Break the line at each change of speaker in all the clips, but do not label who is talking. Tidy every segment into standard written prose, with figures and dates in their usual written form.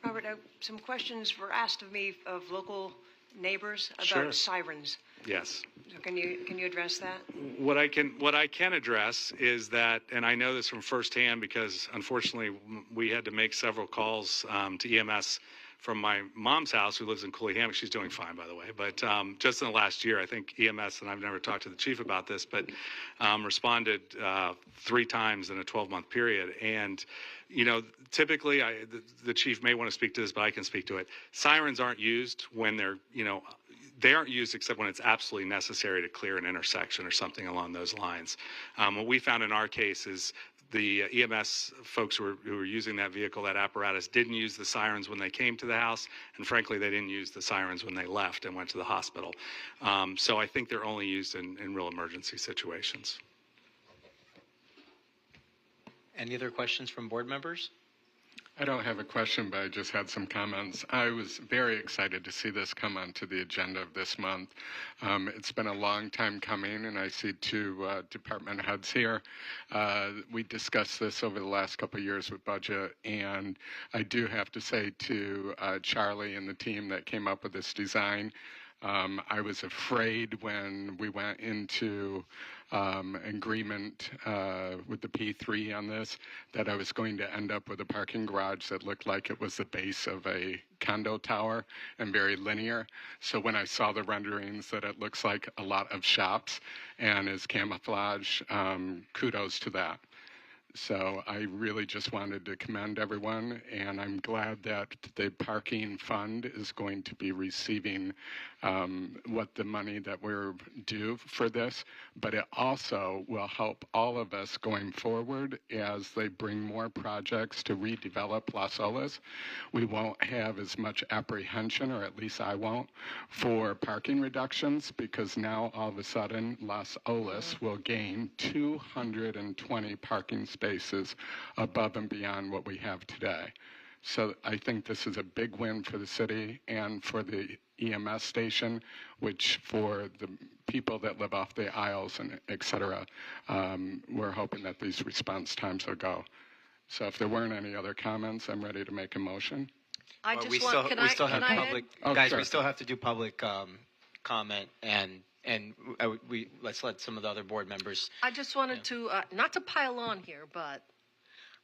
Robert, some questions were asked of me of local neighbors about
Sure.
sirens.
Yes.
So can you address that?
What I can address is that, and I know this from firsthand because unfortunately we had to make several calls to EMS from my mom's house, who lives in Cooley Hammock. She's doing fine, by the way. But just in the last year, I think EMS, and I've never talked to the chief about this, but responded 3 times in a 12-month period. And, you know, typically, the chief may want to speak to this, but I can speak to it. Sirens aren't used when they're, you know, they aren't used except when it's absolutely necessary to clear an intersection or something along those lines. What we found in our case is the EMS folks who were using that vehicle, that apparatus, didn't use the sirens when they came to the house, and frankly, they didn't use the sirens when they left and went to the hospital. So I think they're only used in real emergency situations.
Any other questions from board members?
I don't have a question, but I just had some comments. I was very excited to see this come onto the agenda of this month. It's been a long time coming, and I see 2 department heads here. We discussed this over the last couple of years with budget, and I do have to say to Charlie and the team that came up with this design, I was afraid when we went into agreement with the P3 on this that I was going to end up with a parking garage that looked like it was the base of a condo tower and very linear. So when I saw the renderings that it looks like a lot of shops and is camouflage, kudos to that. So I really just wanted to commend everyone, and I'm glad that the parking fund is going to be receiving what the money that we're due for this, but it also will help all of us going forward as they bring more projects to redevelop Las Olas. We won't have as much apprehension, or at least I won't, for parking reductions, because now all of a sudden Las Olas will gain 220 parking spaces above and beyond what we have today. So I think this is a big win for the city and for the EMS station, which for the people that live off the aisles and et cetera, we're hoping that these response times will go. So if there weren't any other comments, I'm ready to make a motion.
We still have to do public comment, and let's let some of the other board members.
I just wanted to, not to pile on here, but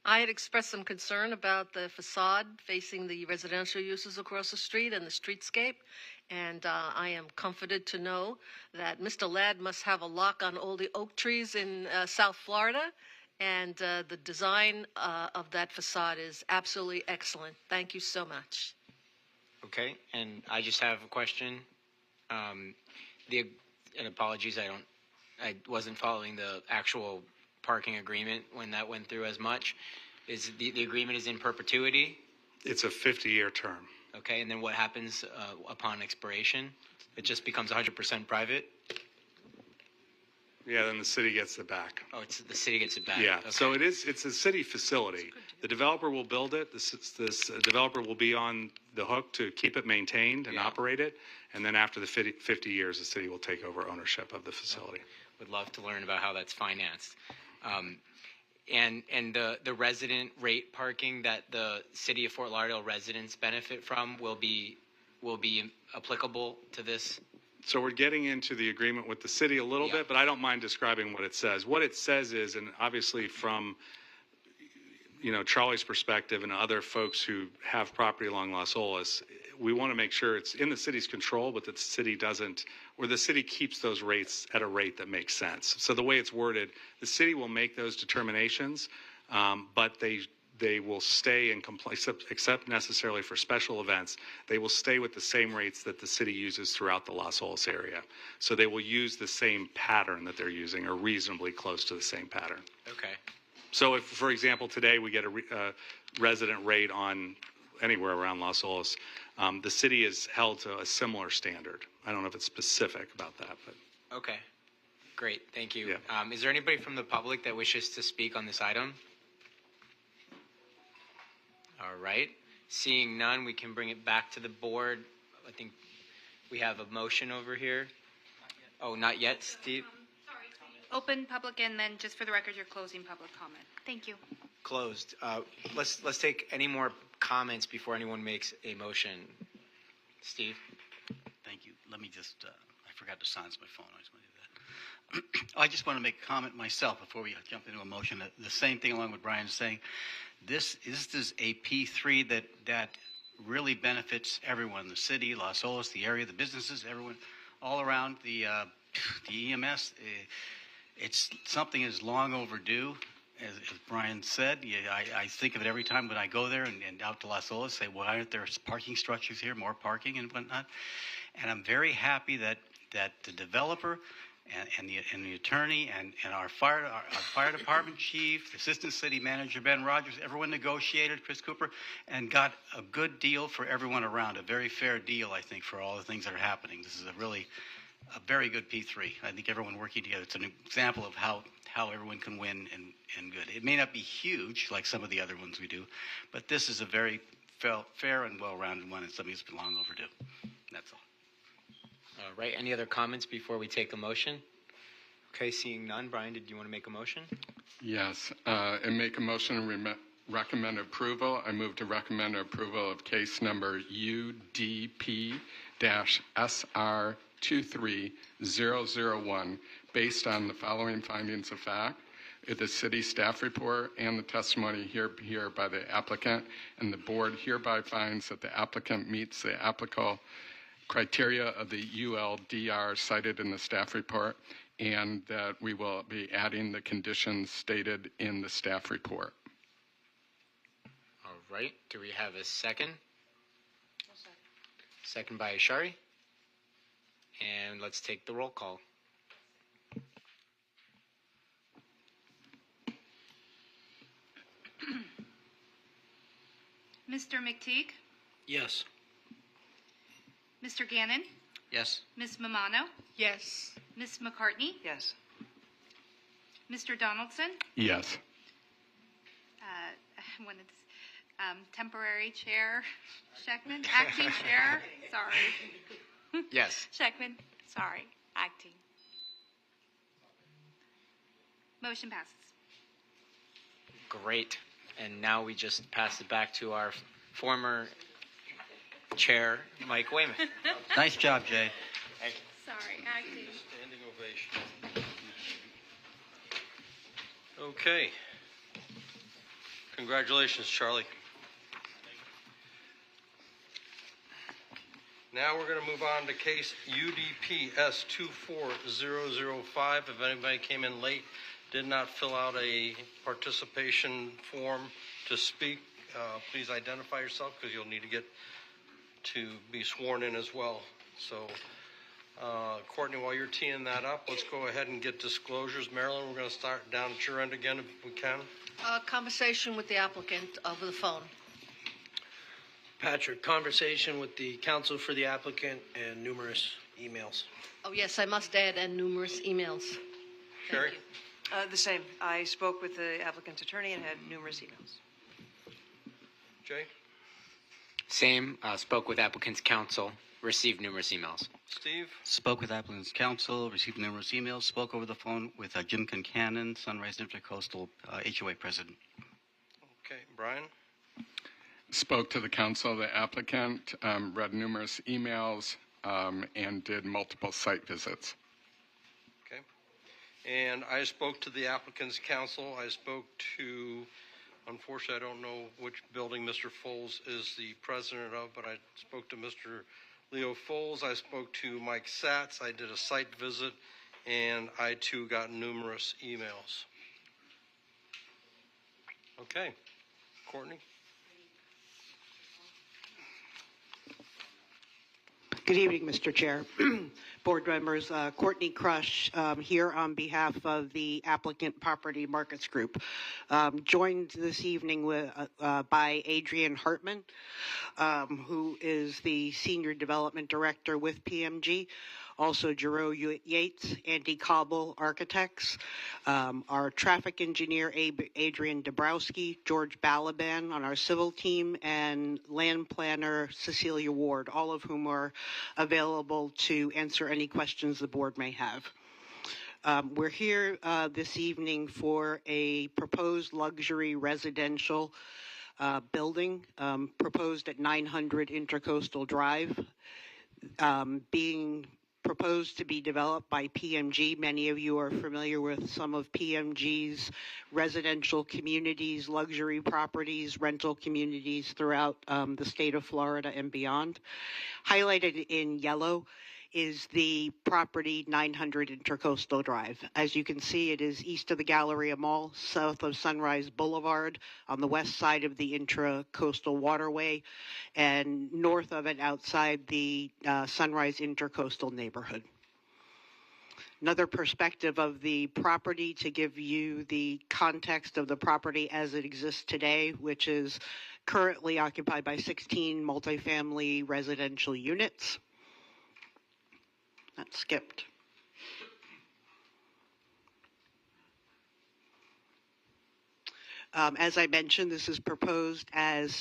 I had expressed some concern about the facade facing the residential uses across the street and the streetscape. And I am comforted to know that Mr. Ladd must have a lock on all the oak trees in South Florida. And the design of that facade is absolutely excellent. Thank you so much.
Okay, and I just have a question. And apologies, I wasn't following the actual parking agreement when that went through as much. Is the agreement is in perpetuity?
It's a 50-year term.
Okay, and then what happens upon expiration? It just becomes 100% private?
Yeah, then the city gets it back.
Oh, the city gets it back.
Yeah,
okay.
so it's a city facility. The developer will build it. This developer will be on the hook to keep it maintained and operate it. And then after the 50 years, the city will take over ownership of the facility.
Would love to learn about how that's financed. And the resident rate parking that the city of Fort Lauderdale residents benefit from will be applicable to this.
So we're getting into the agreement with the city a little bit, but I don't mind describing what it says. What it says is, and obviously from Charlie's perspective and other folks who have property along Las Olas, we want to make sure it's in the city's control, but that the city doesn't, or the city keeps those rates at a rate that makes sense. So the way it's worded, the city will make those determinations, but they will stay in compliance, except necessarily for special events. They will stay with the same rates that the city uses throughout the Las Olas area. So they will use the same pattern that they're using, or reasonably close to the same pattern.
Okay.
So if, for example, today we get a resident rate on anywhere around Las Olas, the city is held to a similar standard. I don't know if it's specific about that, but.
Okay. Great. Thank you.
Yeah.
Is there anybody from the public that wishes to speak on this item? All right. Seeing none, we can bring it back to the board. I think we have a motion over here. Oh, not yet, Steve?
Sorry. Open public, and then just for the record, you're closing public comment. Thank you.
closed. Let's take any more comments before anyone makes a motion. Steve?
Thank you. Let me just, I forgot to silence my phone. I just want to do that. I just want to make a comment myself before we jump into a motion. The same thing along with Brian is saying. This is a P3 that really benefits everyone, the city, Las Olas, the area, the businesses, everyone, all around the EMS. It's something is long overdue. As Brian said, I think of it every time when I go there and out to Las Olas, say, why aren't there parking structures here, more parking and whatnot? And I'm very happy that the developer and the attorney and our fire department chief, the assistant city manager, Ben Rogers, everyone negotiated, Chris Cooper, and got a good deal for everyone around, a very fair deal, I think, for all the things that are happening. This is a very good P3. I think everyone working together, it's an example of how everyone can win and good. It may not be huge like some of the other ones we do, but this is a very fair and well-rounded one and something that's been long overdue. That's all.
All right. Any other comments before we take a motion? Okay, seeing none. Brian, did you want to make a motion?
Yes, and make a motion and recommend approval. I move to recommend approval of case number UDP-SR23001 based on the following findings of fact. The city staff report and the testimony here by the applicant, and the board hereby finds that the applicant meets the applicable criteria of the ULDR cited in the staff report, and that we will be adding the conditions stated in the staff report.
All right. Do we have a second? Second by Ashari. And let's take the roll call.
Mr. McTeague?
Yes.
Mr. Gannon?
Yes.
Ms. Mamano?
Yes.
Ms. McCartney?
Yes.
Mr. Donaldson?
Yes.
When it's temporary chair, Scheckman? Acting chair? Sorry.
Yes.
Scheckman? Sorry. Acting. Motion passes.
Great. And now we just pass it back to our former chair, Mike Weymouth.
Nice job, Jay.
Sorry. Acting.
Standing ovation. Okay. Congratulations, Charlie. Now we're going to move on to case UDP S24005. If anybody came in late, did not fill out a participation form to speak, please identify yourself because you'll need to get to be sworn in as well. So, Courtney, while you're teeing that up, let's go ahead and get disclosures. Marilyn, we're going to start down at your end again if we can.
Conversation with the applicant over the phone.
Patrick, conversation with the counsel for the applicant and numerous emails.
Oh, yes, I must add, and numerous emails.
Sherry?
The same. I spoke with the applicant's attorney and had numerous emails.
Jay?
Same. Spoke with applicant's counsel. Received numerous emails.
Steve?
Spoke with applicant's counsel, received numerous emails, spoke over the phone with Jim Concannon, Sunrise Intercoastal HOA president.
Okay. Brian?
Spoke to the counsel, the applicant, read numerous emails, and did multiple site visits.
Okay. And I spoke to the applicant's counsel. I spoke to, unfortunately, I don't know which building Mr. Foles is the president of, but I spoke to Mr. Leo Foles. I spoke to Mike Satz. I did a site visit, and I, too, got numerous emails. Okay. Courtney?
Good evening, Mr. Chair, board members. Courtney Crush here on behalf of the applicant Property Markets Group. Joined this evening by Adrian Hartman, who is the Senior Development Director with PMG. Also, Jerome Yates, Andy Cobble Architects, our traffic engineer, Adrian Dabrowski, George Balaban on our civil team, and land planner, Cecilia Ward, all of whom are available to answer any questions the board may have. We're here this evening for a proposed luxury residential building proposed at 900 Intercoastal Drive, being proposed to be developed by PMG. Many of you are familiar with some of PMG's residential communities, luxury properties, rental communities throughout the state of Florida and beyond. Highlighted in yellow is the property 900 Intercoastal Drive. As you can see, it is east of the Galleria Mall, south of Sunrise Boulevard, on the west side of the Intracoastal Waterway, and north of it outside the Sunrise Intercoastal neighborhood. Another perspective of the property to give you the context of the property as it exists today, which is currently occupied by 16 multifamily residential units. That skipped. As I mentioned, this is proposed as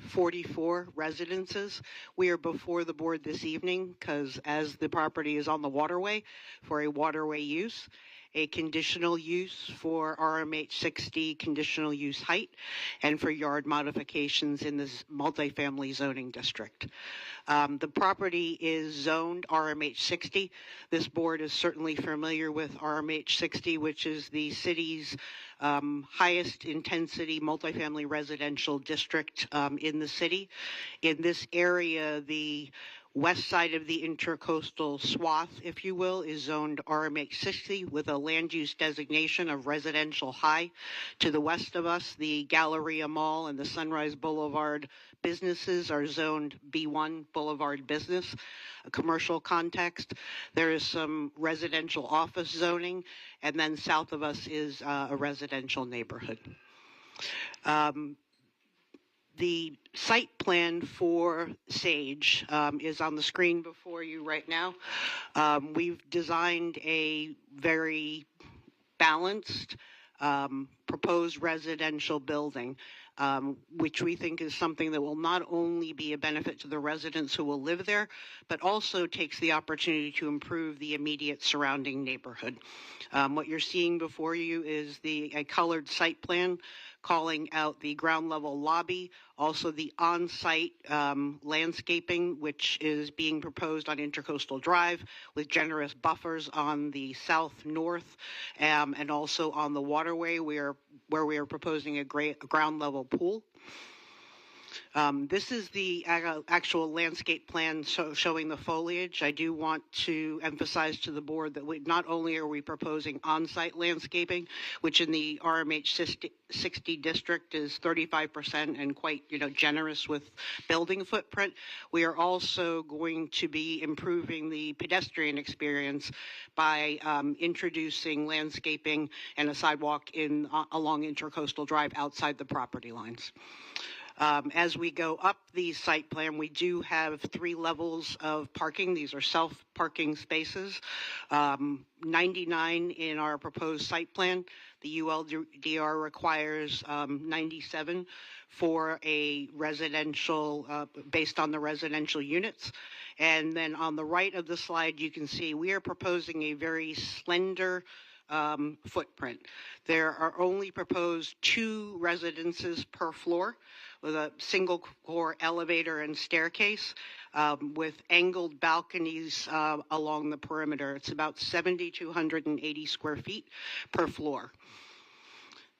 44 residences. We are before the board this evening because as the property is on the waterway for a waterway use, a conditional use for RMH 60 conditional use height, and for yard modifications in this multifamily zoning district. The property is zoned RMH 60. This board is certainly familiar with RMH 60, which is the city's highest intensity multifamily residential district in the city. In this area, the west side of the intercoastal swath, if you will, is zoned RMH 60 with a land use designation of residential high. To the west of us, the Galleria Mall and the Sunrise Boulevard businesses are zoned B1 Boulevard Business, a commercial context. There is some residential office zoning, and then south of us is a residential neighborhood. The site plan for Sage is on the screen before you right now. We've designed a very balanced proposed residential building, which we think is something that will not only be a benefit to the residents who will live there, but also takes the opportunity to improve the immediate surrounding neighborhood. What you're seeing before you is a colored site plan calling out the ground level lobby, also the on-site landscaping, which is being proposed on Intercoastal Drive with generous buffers on the south-north and also on the waterway where we are proposing a ground level pool. This is the actual landscape plan showing the foliage. I do want to emphasize to the board that not only are we proposing on-site landscaping, which in the RMH 60 district is 35% and quite generous with building footprint, we are also going to be improving the pedestrian experience by introducing landscaping and a sidewalk along Intercoastal Drive outside the property lines. As we go up the site plan, we do have 3 levels of parking. These are self-parking spaces, 99 in our proposed site plan. The ULDR requires 97 for a residential, based on the residential units. And then on the right of the slide, you can see we are proposing a very slender footprint. There are only proposed 2 residences per floor, with a single core elevator and staircase with angled balconies along the perimeter. It's about 7,280 square feet per floor.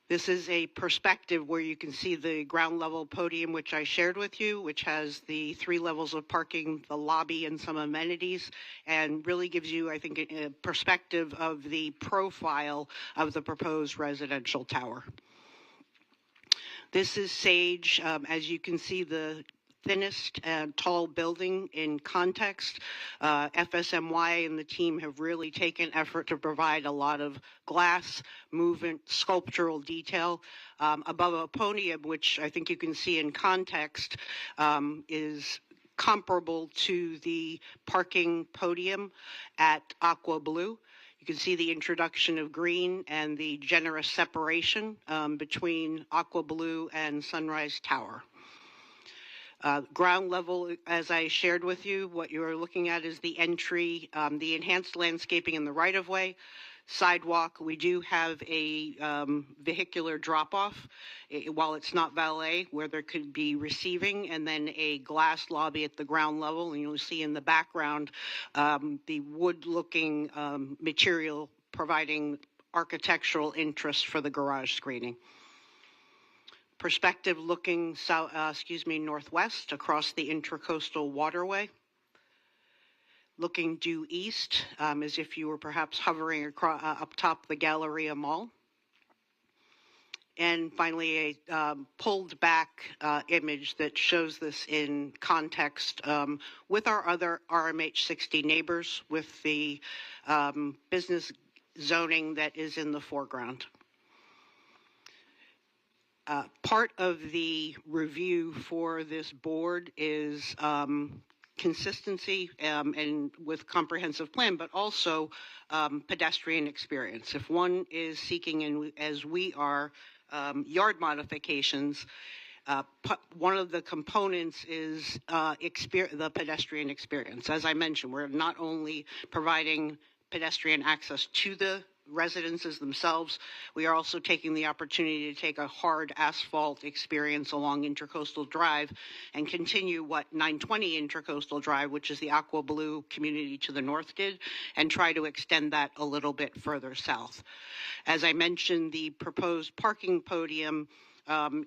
This is a perspective where you can see the ground level podium, which I shared with you, which has the 3 levels of parking, the lobby, and some amenities, and really gives you, I think, a perspective of the profile of the proposed residential tower. This is Sage. As you can see, the thinnest and tall building in context. FSMY and the team have really taken effort to provide a lot of glass, movement, sculptural detail. Above a podium, which I think you can see in context, is comparable to the parking podium at Aqua Blue. You can see the introduction of green and the generous separation between Aqua Blue and Sunrise Tower. Ground level, as I shared with you, what you're looking at is the entry, the enhanced landscaping in the right-of-way, sidewalk. We do have a vehicular drop-off while it's not valet, where there could be receiving, and then a glass lobby at the ground level. And you'll see in the background the wood-looking material providing architectural interest for the garage screening. Perspective looking northwest across the Intracoastal Waterway. Looking due east, as if you were perhaps hovering across, up top the Galleria Mall. And finally, a pulled back image that shows this in context with our other RMH 60 neighbors, with the business zoning that is in the foreground. Part of the review for this board is consistency and with comprehensive plan, but also pedestrian experience. If one is seeking, and as we are, yard modifications, one of the components is the pedestrian experience. As I mentioned, we're not only providing pedestrian access to the residences themselves, we are also taking the opportunity to take a hard asphalt experience along Intracoastal Drive and continue what 920 Intracoastal Drive, which is the Aqua Blue community to the north, did, and try to extend that a little bit further south. As I mentioned, the proposed parking podium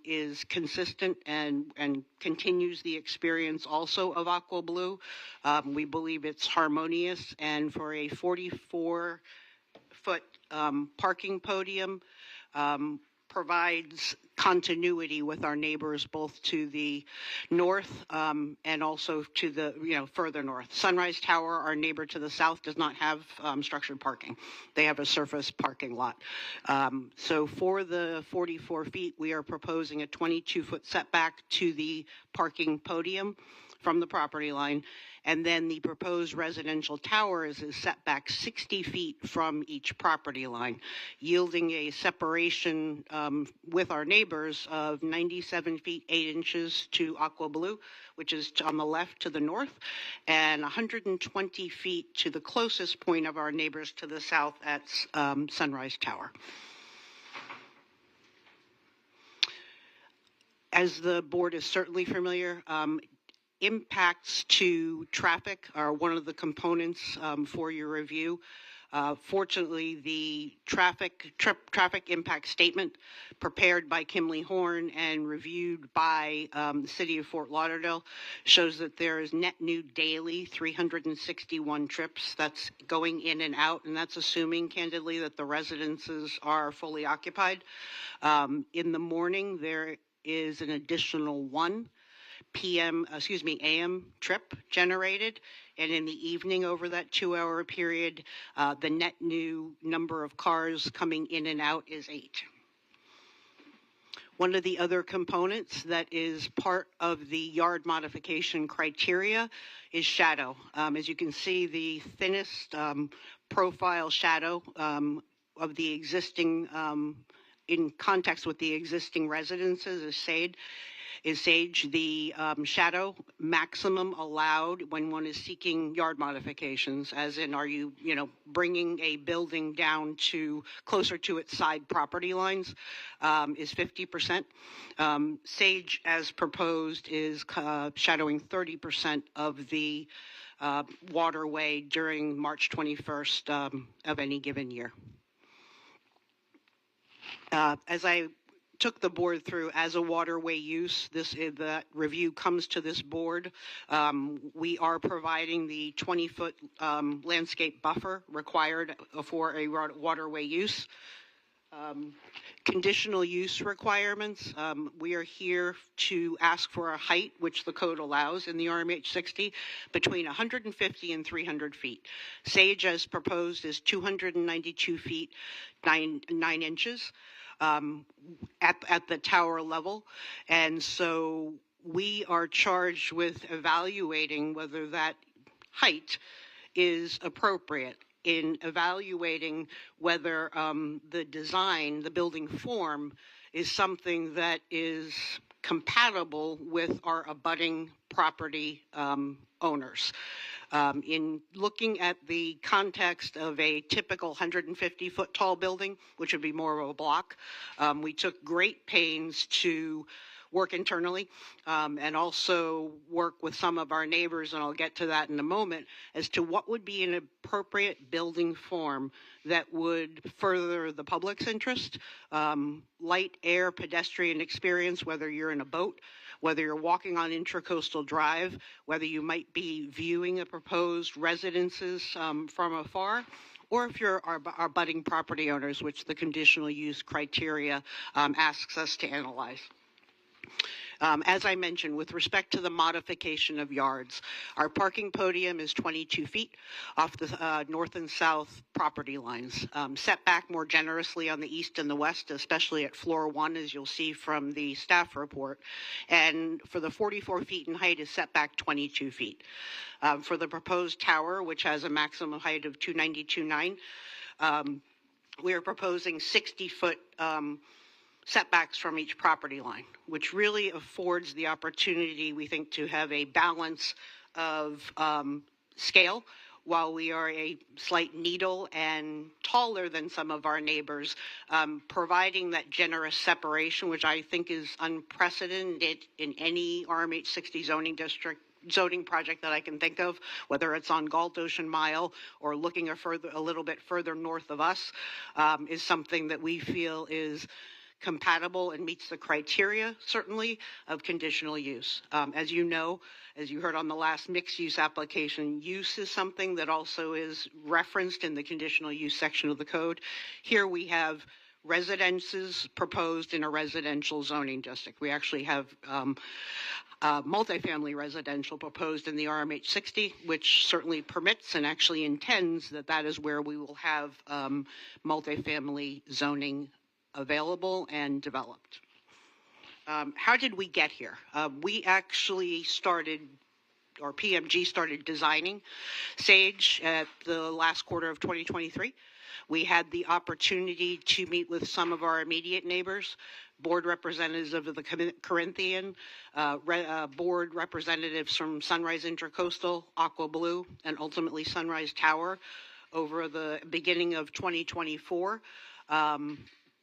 is consistent and continues the experience also of Aqua Blue. We believe it's harmonious, and for a 44-foot parking podium provides continuity with our neighbors both to the north and also to the further north. Sunrise Tower, our neighbor to the south, does not have structured parking. They have a surface parking lot. So for the 44 feet, we are proposing a 22-foot setback to the parking podium from the property line, and then the proposed residential towers is set back 60 feet from each property line, yielding a separation with our neighbors of 97 feet 8 inches to Aqua Blue, which is on the left to the north, and 120 feet to the closest point of our neighbors to the south at Sunrise Tower. As the board is certainly familiar, impacts to traffic are one of the components for your review. Fortunately, the traffic impact statement prepared by Kimley Horn and reviewed by the City of Fort Lauderdale shows that there is net new daily 361 trips that's going in and out, and that's assuming, candidly, that the residences are fully occupied. In the morning, there is an additional 1 AM trip generated, and in the evening over that 2-hour period, the net new number of cars coming in and out is 8. One of the other components that is part of the yard modification criteria is shadow. As you can see, the thinnest profile shadow of the existing, in context with the existing residences, is sage. The shadow maximum allowed when one is seeking yard modifications, as in, are you bringing a building down to closer to its side property lines, is 50%. Sage, as proposed, is shadowing 30% of the waterway during March 21st of any given year. As I took the board through as a waterway use, that review comes to this board. We are providing the 20-foot landscape buffer required for a waterway use. Conditional use requirements, we are here to ask for a height, which the code allows in the RMH 60, between 150 and 300 feet. Sage, as proposed, is 292 feet, 9 inches. At the tower level, and so we are charged with evaluating whether that height is appropriate, in evaluating whether the design, the building form, is something that is compatible with our abutting property owners. In looking at the context of a typical 150-foot tall building, which would be more of a block, we took great pains to work internally and also work with some of our neighbors, and I'll get to that in a moment, as to what would be an appropriate building form that would further the public's interest, light, air, pedestrian experience, whether you're in a boat, whether you're walking on Intracoastal Drive, whether you might be viewing a proposed residences from afar, or if you're our budding property owners, which the conditional use criteria asks us to analyze. As I mentioned, with respect to the modification of yards, our parking podium is 22 feet off the north and south property lines, set back more generously on the east and the west, especially at floor 1, as you'll see from the staff report. And for the 44 feet in height is set back 22 feet. For the proposed tower, which has a maximum height of 292.9, we are proposing 60-foot setbacks from each property line, which really affords the opportunity, we think, to have a balance of scale. While we are a slight needle and taller than some of our neighbors, providing that generous separation, which I think is unprecedented in any RMH 60 zoning project that I can think of, whether it's on Galt Ocean Mile or looking a little bit further north of us, is something that we feel is compatible and meets the criteria, certainly, of conditional use. As you know, as you heard on the last mixed use application, use is something that also is referenced in the conditional use section of the code. Here we have residences proposed in a residential zoning district. We actually have multifamily residential proposed in the RMH 60, which certainly permits and actually intends that that is where we will have multifamily zoning available and developed. How did we get here? We actually started, or PMG started designing Sage at the last quarter of 2023. We had the opportunity to meet with some of our immediate neighbors, board representatives of the Corinthian, board representatives from Sunrise Intracoastal, Aqua Blue, and ultimately Sunrise Tower over the beginning of 2024.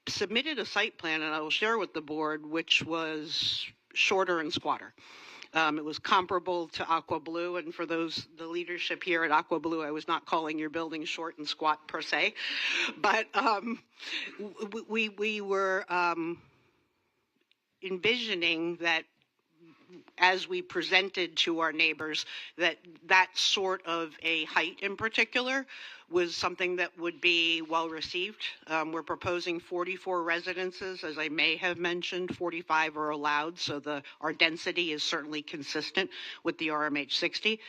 Submitted a site plan, and I will share with the board, which was shorter and squatter. It was comparable to Aqua Blue, and for the leadership here at Aqua Blue, I was not calling your building short and squat per se, but we were envisioning that as we presented to our neighbors, that sort of a height in particular was something that would be well received. We're proposing 44 residences. As I may have mentioned, 45 are allowed, so our density is certainly consistent with the RMH 60.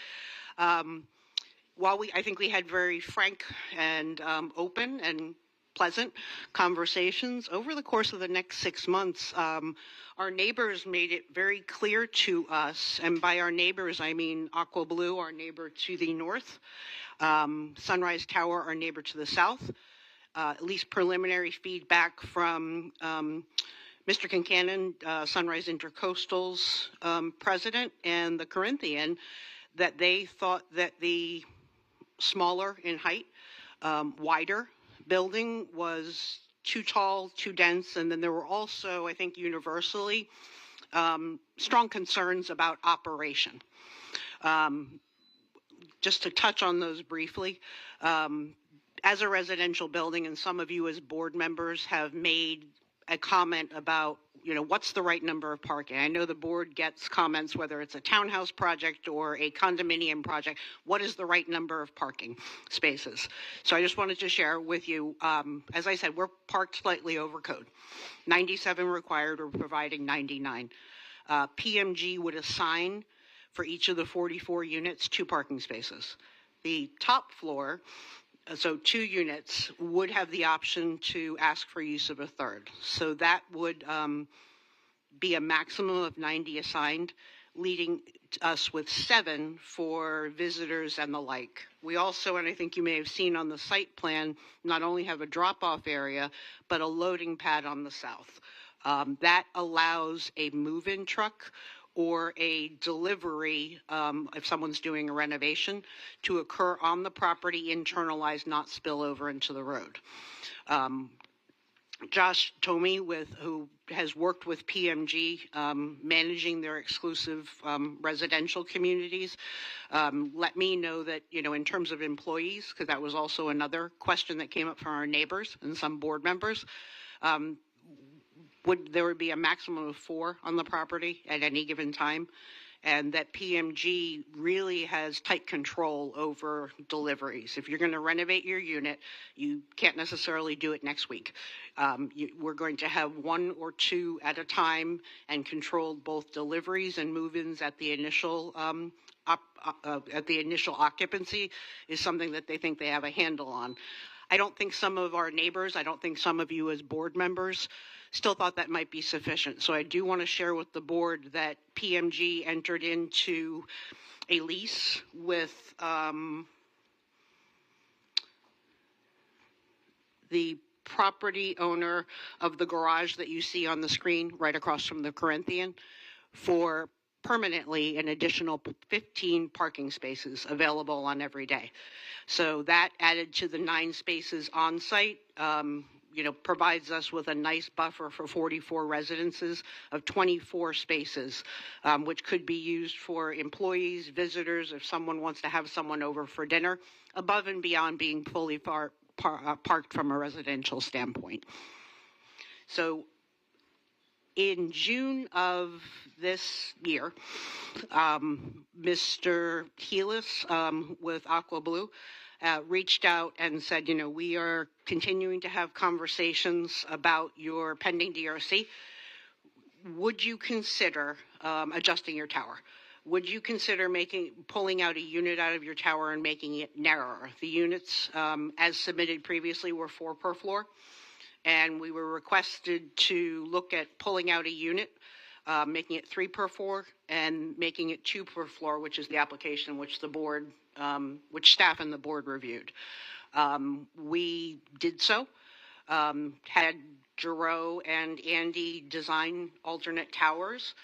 While I think we had very frank and open and pleasant conversations over the course of the next 6 months, our neighbors made it very clear to us, and by our neighbors I mean Aqua Blue, our neighbor to the north, Sunrise Tower, our neighbor to the south, at least preliminary feedback from Mr. Kincannon, Sunrise Intracoastal's president, and the Corinthian, that they thought that the smaller in height, wider building was too tall, too dense, and then there were also, I think universally, strong concerns about operation. Just to touch on those briefly, as a residential building, and some of you as board members have made a comment about, what's the right number of parking? I know the board gets comments, whether it's a townhouse project or a condominium project, what is the right number of parking spaces? So I just wanted to share with you, as I said, we're parked slightly over code. 97 required, we're providing 99. PMG would assign for each of the 44 units 2 parking spaces. The top floor, so 2 units, would have the option to ask for use of a third. So that would be a maximum of 90 assigned, leading us with 7 for visitors and the like. We also, and I think you may have seen on the site plan, not only have a drop-off area, but a loading pad on the south. That allows a move-in truck or a delivery, if someone's doing a renovation, to occur on the property, internalized, not spill over into the road. Josh Tomey, who has worked with PMG managing their exclusive residential communities, let me know that, in terms of employees, because that was also another question that came up from our neighbors and some board members, there would be a maximum of 4 on the property at any given time, and that PMG really has tight control over deliveries. If you're going to renovate your unit, you can't necessarily do it next week. We're going to have 1 or 2 at a time and control both deliveries and move-ins at the initial occupancy is something that they think they have a handle on. I don't think some of our neighbors, I don't think some of you as board members still thought that might be sufficient. So I do want to share with the board that PMG entered into a lease with the property owner of the garage that you see on the screen right across from the Corinthian for permanently an additional 15 parking spaces available on every day. So that added to the 9 spaces on site, provides us with a nice buffer for 44 residences of 24 spaces, which could be used for employees, visitors, if someone wants to have someone over for dinner, above and beyond being fully parked from a residential standpoint. So in June of this year, Mr. Healis with Aqua Blue reached out and said, we are continuing to have conversations about your pending DRC. Would you consider adjusting your tower? Would you consider pulling out a unit out of your tower and making it narrower? The units, as submitted previously, were 4 per floor, and we were requested to look at pulling out a unit, making it 3 per floor, and making it 2 per floor, which is the application which the board, which staff and the board reviewed. We did so, had Giroux and Andy design alternate towers.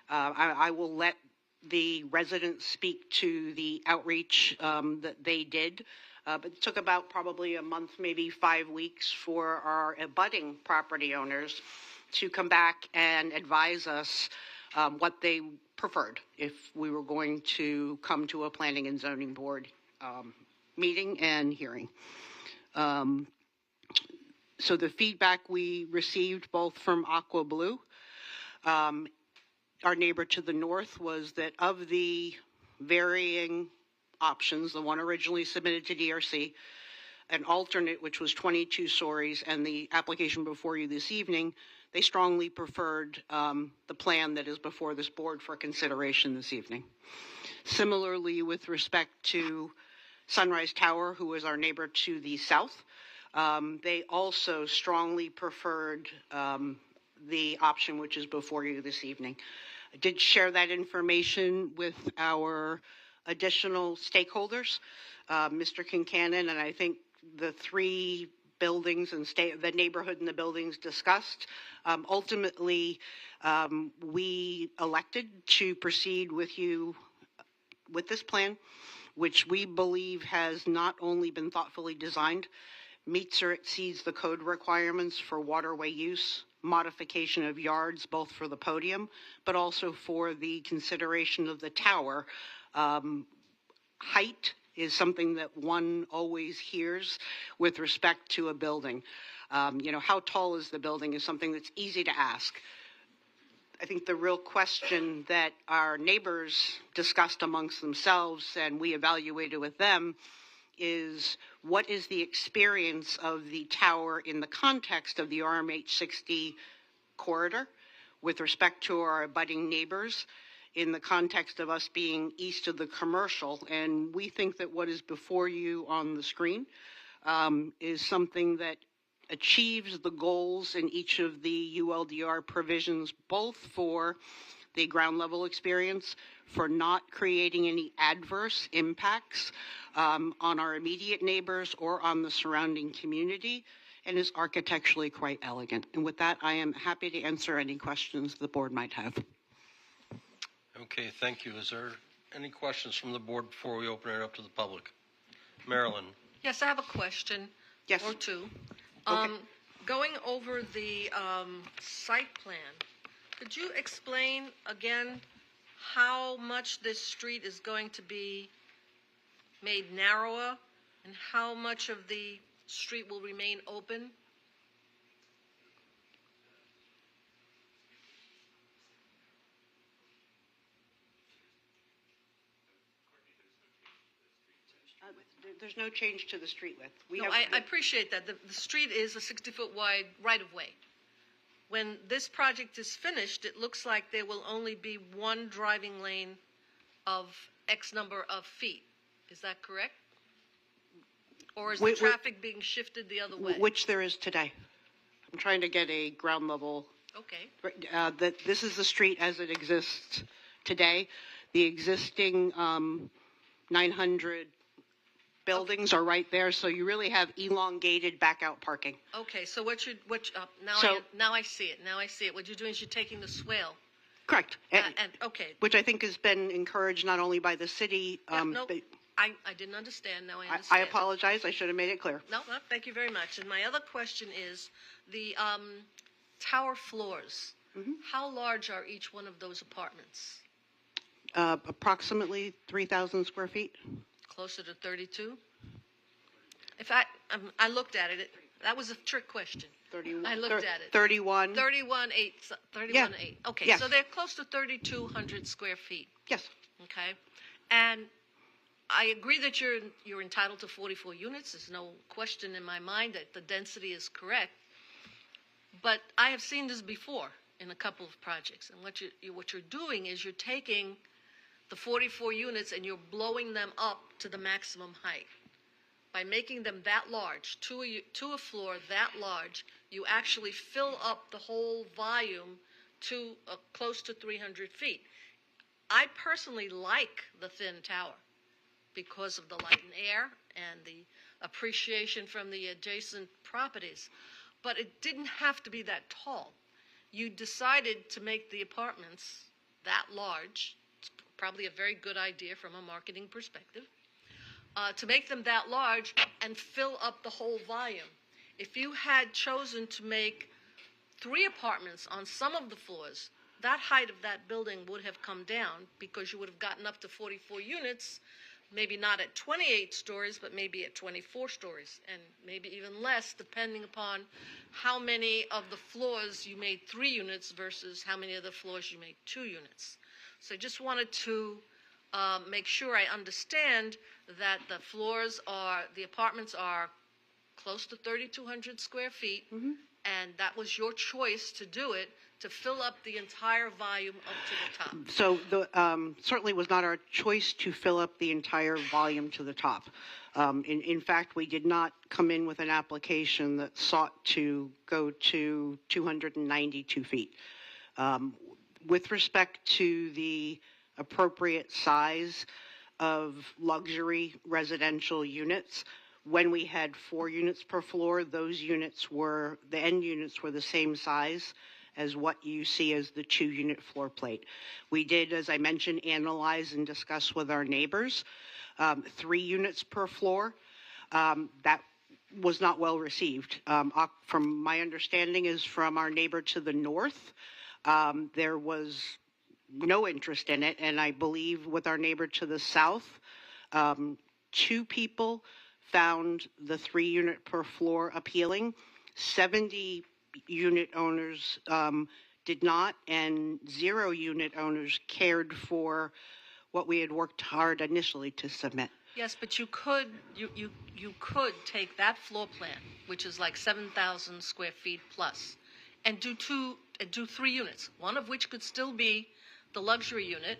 I will let the residents speak to the outreach that they did, but it took about probably a month, maybe 5 weeks for our abutting property owners to come back and advise us what they preferred if we were going to come to a planning and zoning board meeting and hearing. So the feedback we received both from Aqua Blue, our neighbor to the north, was that of the varying options, the one originally submitted to DRC, an alternate which was 22 stories, and the application before you this evening, they strongly preferred the plan that is before this board for consideration this evening. Similarly, with respect to Sunrise Tower, who is our neighbor to the south, they also strongly preferred the option which is before you this evening. I did share that information with our additional stakeholders, Mr. Kincannon, and I think the 3 buildings and the neighborhood and the buildings discussed. Ultimately, we elected to proceed with you with this plan, which we believe has not only been thoughtfully designed, meets or exceeds the code requirements for waterway use, modification of yards, both for the podium, but also for the consideration of the tower. Height is something that one always hears with respect to a building. How tall is the building is something that's easy to ask. I think the real question that our neighbors discussed amongst themselves and we evaluated with them is, what is the experience of the tower in the context of the RMH 60 corridor with respect to our abutting neighbors, in the context of us being east of the commercial? And we think that what is before you on the screen is something that achieves the goals in each of the ULDR provisions, both for the ground level experience, for not creating any adverse impacts on our immediate neighbors or on the surrounding community, and is architecturally quite elegant. And with that, I am happy to answer any questions the board might have.
Okay, thank you. Is there any questions from the board before we open it up to the public? Marilyn?
Yes, I have a question.
Yes.
Or two.
Okay.
Going over the site plan, could you explain again how much this street is going to be made narrower and how much of the street will remain open?
There's no change to the street width.
No, I appreciate that. The street is a 60-foot wide right-of-way. When this project is finished, it looks like there will only be one driving lane of X number of feet. Is that correct? Or is the traffic being shifted the other way?
Which there is today. I'm trying to get a ground level.
Okay.
This is the street as it exists today. The existing 900 buildings are right there, so you really have elongated back-out parking.
Okay, so now I see it. Now I see it. What you're doing is you're taking the swale.
Correct.
Okay.
Which I think has been encouraged not only by the city.
No,
but
I didn't understand. Now I understand.
I apologize. I should have made it clear.
No, thank you very much. And my other question is the tower floors.
Mm-hmm.
How large are each one of those apartments?
Approximately 3,000 square feet.
Closer to 32? I looked at it. That was a trick question.
31.
I looked at it.
31.
31.8. 31.8. Okay,
Yes.
so they're close to 3,200 square feet.
Yes.
Okay, and I agree that you're entitled to 44 units. There's no question in my mind that the density is correct. But I have seen this before in a couple of projects, and what you're doing is you're taking the 44 units and you're blowing them up to the maximum height. By making them that large, to a floor that large, you actually fill up the whole volume to close to 300 feet. I personally like the thin tower because of the light and air and the appreciation from the adjacent properties. But it didn't have to be that tall. You decided to make the apartments that large. It's probably a very good idea from a marketing perspective. To make them that large and fill up the whole volume. If you had chosen to make 3 apartments on some of the floors, that height of that building would have come down because you would have gotten up to 44 units, maybe not at 28 stories, but maybe at 24 stories, and maybe even less depending upon how many of the floors you made 3 units versus how many of the floors you made 2 units. So I just wanted to make sure I understand that the apartments are close to 3,200 square feet, and that was your choice to do it, to fill up the entire volume up to the top.
So certainly was not our choice to fill up the entire volume to the top. In fact, we did not come in with an application that sought to go to 292 feet. With respect to the appropriate size of luxury residential units, when we had 4 units per floor, the end units were the same size as what you see as the 2-unit floor plate. We did, as I mentioned, analyze and discuss with our neighbors 3 units per floor. That was not well received. From my understanding is from our neighbor to the north, there was no interest in it, and I believe with our neighbor to the south, 2 people found the 3-unit per floor appealing. 70 unit owners did not, and 0 unit owners cared for what we had worked hard initially to submit.
Yes, but you could take that floor plan, which is like 7,000 square feet plus, and do 3 units, one of which could still be the luxury unit,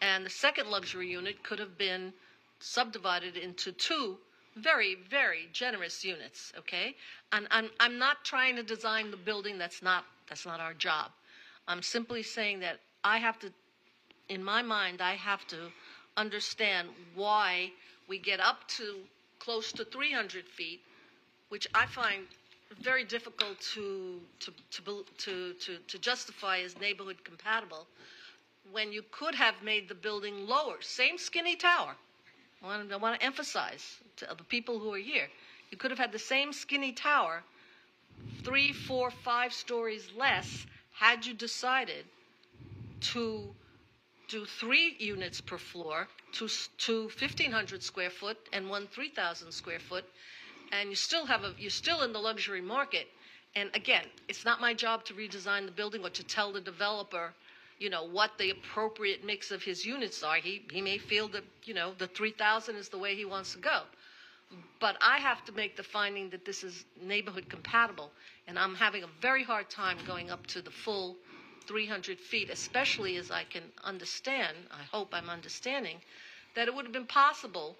and the second luxury unit could have been subdivided into 2 very, very generous units, okay? And I'm not trying to design the building. That's not our job. I'm simply saying that in my mind, I have to understand why we get up to close to 300 feet, which I find very difficult to justify as neighborhood compatible when you could have made the building lower. Same skinny tower. I want to emphasize to the people who are here. You could have had the same skinny tower, 3, 4, 5 stories less, had you decided to do 3 units per floor, two 1,500 square foot and one 3,000 square foot, and you're still in the luxury market. And again, it's not my job to redesign the building or to tell the developer, what the appropriate mix of his units are. He may feel that, the 3,000 is the way he wants to go. But I have to make the finding that this is neighborhood compatible, and I'm having a very hard time going up to the full 300 feet, especially as I can understand, I hope I'm understanding, that it would have been possible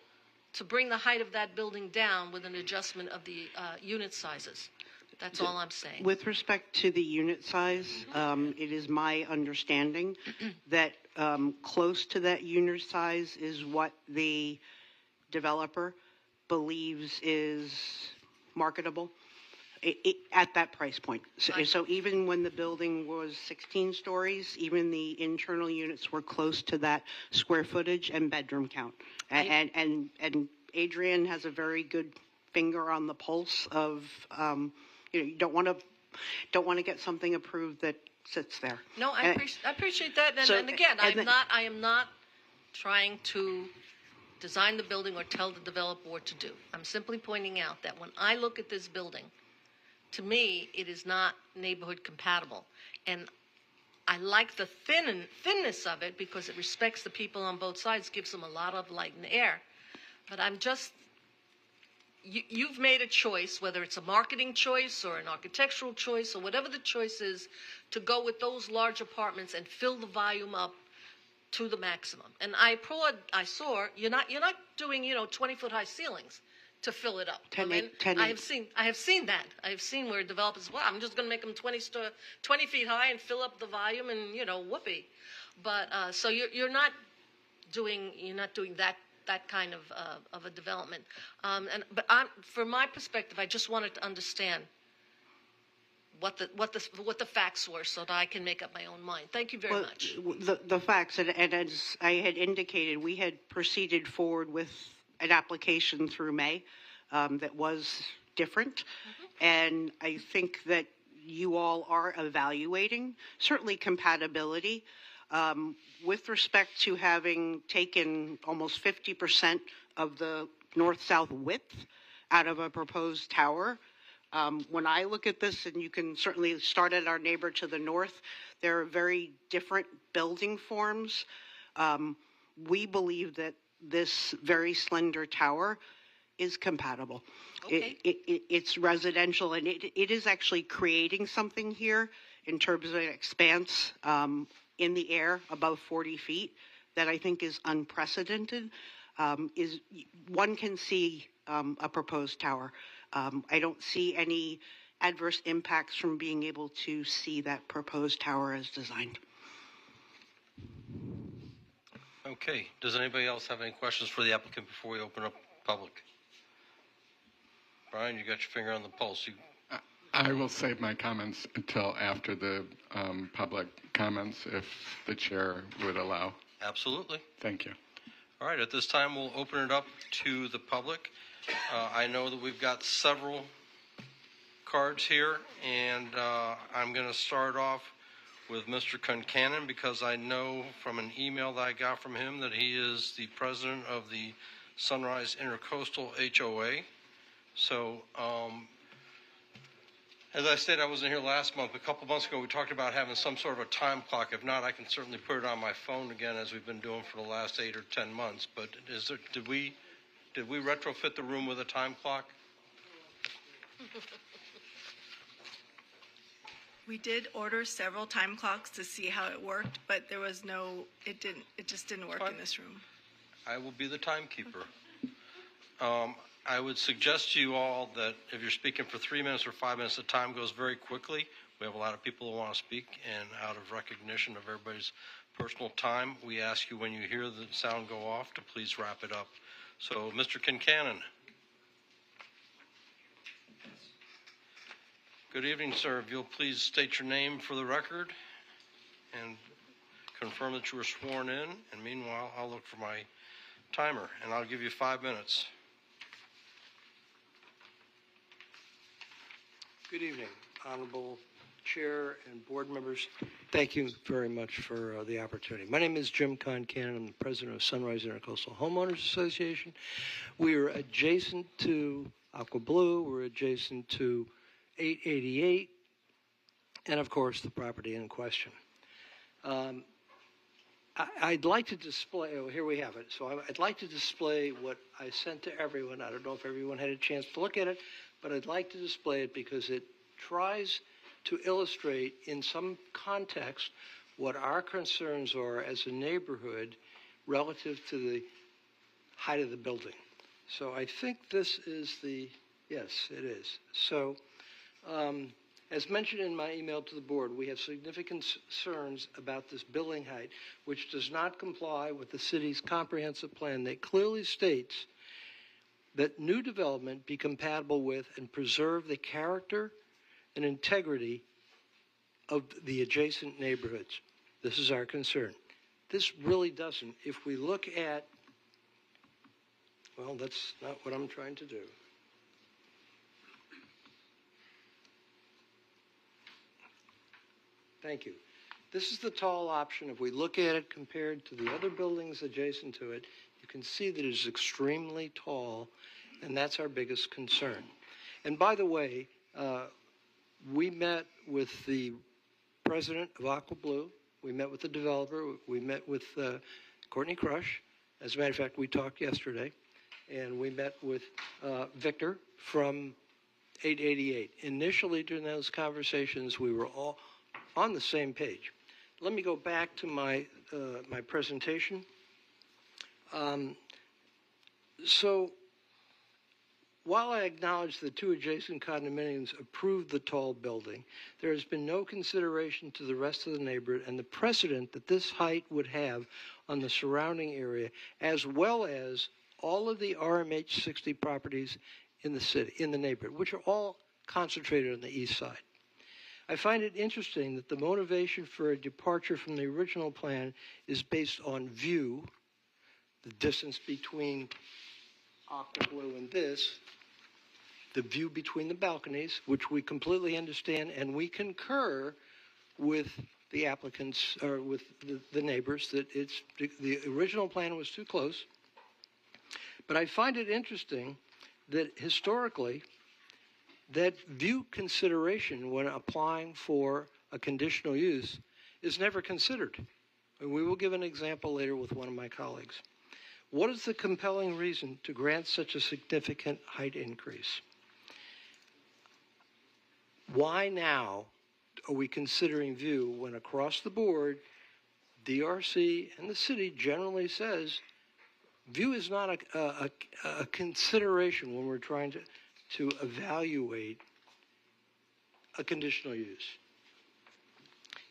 to bring the height of that building down with an adjustment of the unit sizes. That's all I'm saying.
With respect to the unit size, it is my understanding that close to that unit size is what the developer believes is marketable at that price point. So even when the building was 16 stories, even the internal units were close to that square footage and bedroom count. And Adrian has a very good finger on the pulse of, you don't want to get something approved that sits there.
No, I appreciate that. And again, I am not trying to design the building or tell the developer what to do. I'm simply pointing out that when I look at this building, to me, it is not neighborhood compatible. And I like the thinness of it because it respects the people on both sides, gives them a lot of light and air. But I'm just, you've made a choice, whether it's a marketing choice or an architectural choice or whatever the choice is, to go with those large apartments and fill the volume up to the maximum. And I applaud, you're not doing, 20-foot high ceilings to fill it up. I have seen that. I have seen where developers, I'm just going to make them 20 feet high and fill up the volume and, whoopee. But so you're not doing that kind of a development. But from my perspective, I just wanted to understand what the facts were so that I can make up my own mind. Thank you very much.
The facts, and as I had indicated, we had proceeded forward with an application through May that was different. And I think that you all are evaluating, certainly compatibility. With respect to having taken almost 50% of the north-south width out of a proposed tower, when I look at this, and you can certainly start at our neighbor to the north, there are very different building forms. We believe that this very slender tower is compatible.
Okay.
It's residential, and it is actually creating something here in terms of an expanse in the air above 40 feet that I think is unprecedented. One can see a proposed tower. I don't see any adverse impacts from being able to see that proposed tower as designed.
Okay. Does anybody else have any questions for the applicant before we open up public? Brian, you got your finger on the pulse.
I will save my comments until after the public comments, if the chair would allow.
Absolutely.
Thank you.
All right. At this time, we'll open it up to the public. I know that we've got several cards here, and I'm going to start off with Mr. Concannon because I know from an email that I got from him that he is the president of the Sunrise Intercoastal HOA. So, as I said, I wasn't here last month. A couple months ago, we talked about having some sort of a time clock. If not, I can certainly put it on my phone again, as we've been doing for the last 8 or 10 months. But did we retrofit the room with a time clock?
We did order several time clocks to see how it worked, but there was it just didn't work in this room.
I will be the timekeeper. I would suggest to you all that if you're speaking for 3 minutes or 5 minutes, the time goes very quickly. We have a lot of people who want to speak, and out of recognition of everybody's personal time, we ask you when you hear the sound go off to please wrap it up. So, Mr. Concannon. Good evening, sir. If you'll please state your name for the record and confirm that you were sworn in. And meanwhile, I'll look for my timer, and I'll give you 5 minutes.
Good evening, Honorable Chair and board members. Thank you very much for the opportunity. My name is Jim Concannon. I'm the president of Sunrise Intercoastal Homeowners Association. We are adjacent to Aqua Blue. We're adjacent to 888, and of course the property in question. I'd like to display, oh, here we have it. So I'd like to display what I sent to everyone. I don't know if everyone had a chance to look at it, but I'd like to display it because it tries to illustrate in some context what our concerns are as a neighborhood relative to the height of the building. So I think this is the, yes, it is. So as mentioned in my email to the board, we have significant concerns about this building height, which does not comply with the city's comprehensive plan that clearly states that new development be compatible with and preserve the character and integrity of the adjacent neighborhoods. This is our concern. This really doesn't. If we look at, well, that's not what I'm trying to do. Thank you. This is the tall option. If we look at it compared to the other buildings adjacent to it, you can see that it is extremely tall, and that's our biggest concern. And by the way, we met with the president of Aqua Blue. We met with the developer. We met with Courtney Crush. As a matter of fact, we talked yesterday. And we met with Victor from 888. Initially, during those conversations, we were all on the same page. Let me go back to my presentation. So while I acknowledge the two adjacent condominiums approved the tall building, there has been no consideration to the rest of the neighborhood and the precedent that this height would have on the surrounding area, as well as all of the RMH 60 properties in the city, in the neighborhood, which are all concentrated on the east side. I find it interesting that the motivation for a departure from the original plan is based on view, the distance between Aqua Blue and this, the view between the balconies, which we completely understand, and we concur with the applicants, or with the neighbors, that the original plan was too close. But I find it interesting that historically, that view consideration when applying for a conditional use is never considered. And we will give an example later with one of my colleagues. What is the compelling reason to grant such a significant height increase? Why now are we considering view when across the board, DRC and the city generally says view is not a consideration when we're trying to evaluate a conditional use.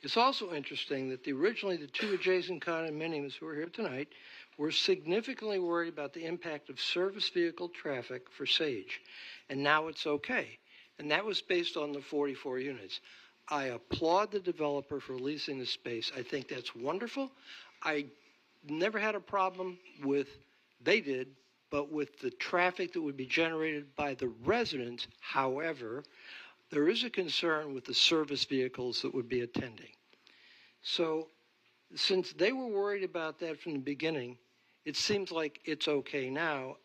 It's also interesting that originally the two adjacent condominiums who are here tonight were significantly worried about the impact of service vehicle traffic for Sage, and now it's okay. And that was based on the 44 units. I applaud the developer for leasing the space. I think that's wonderful. I never had a problem with, they did, but with the traffic that would be generated by the residents. However, there is a concern with the service vehicles that would be attending. So since they were worried about that from the beginning, it seems like it's okay now.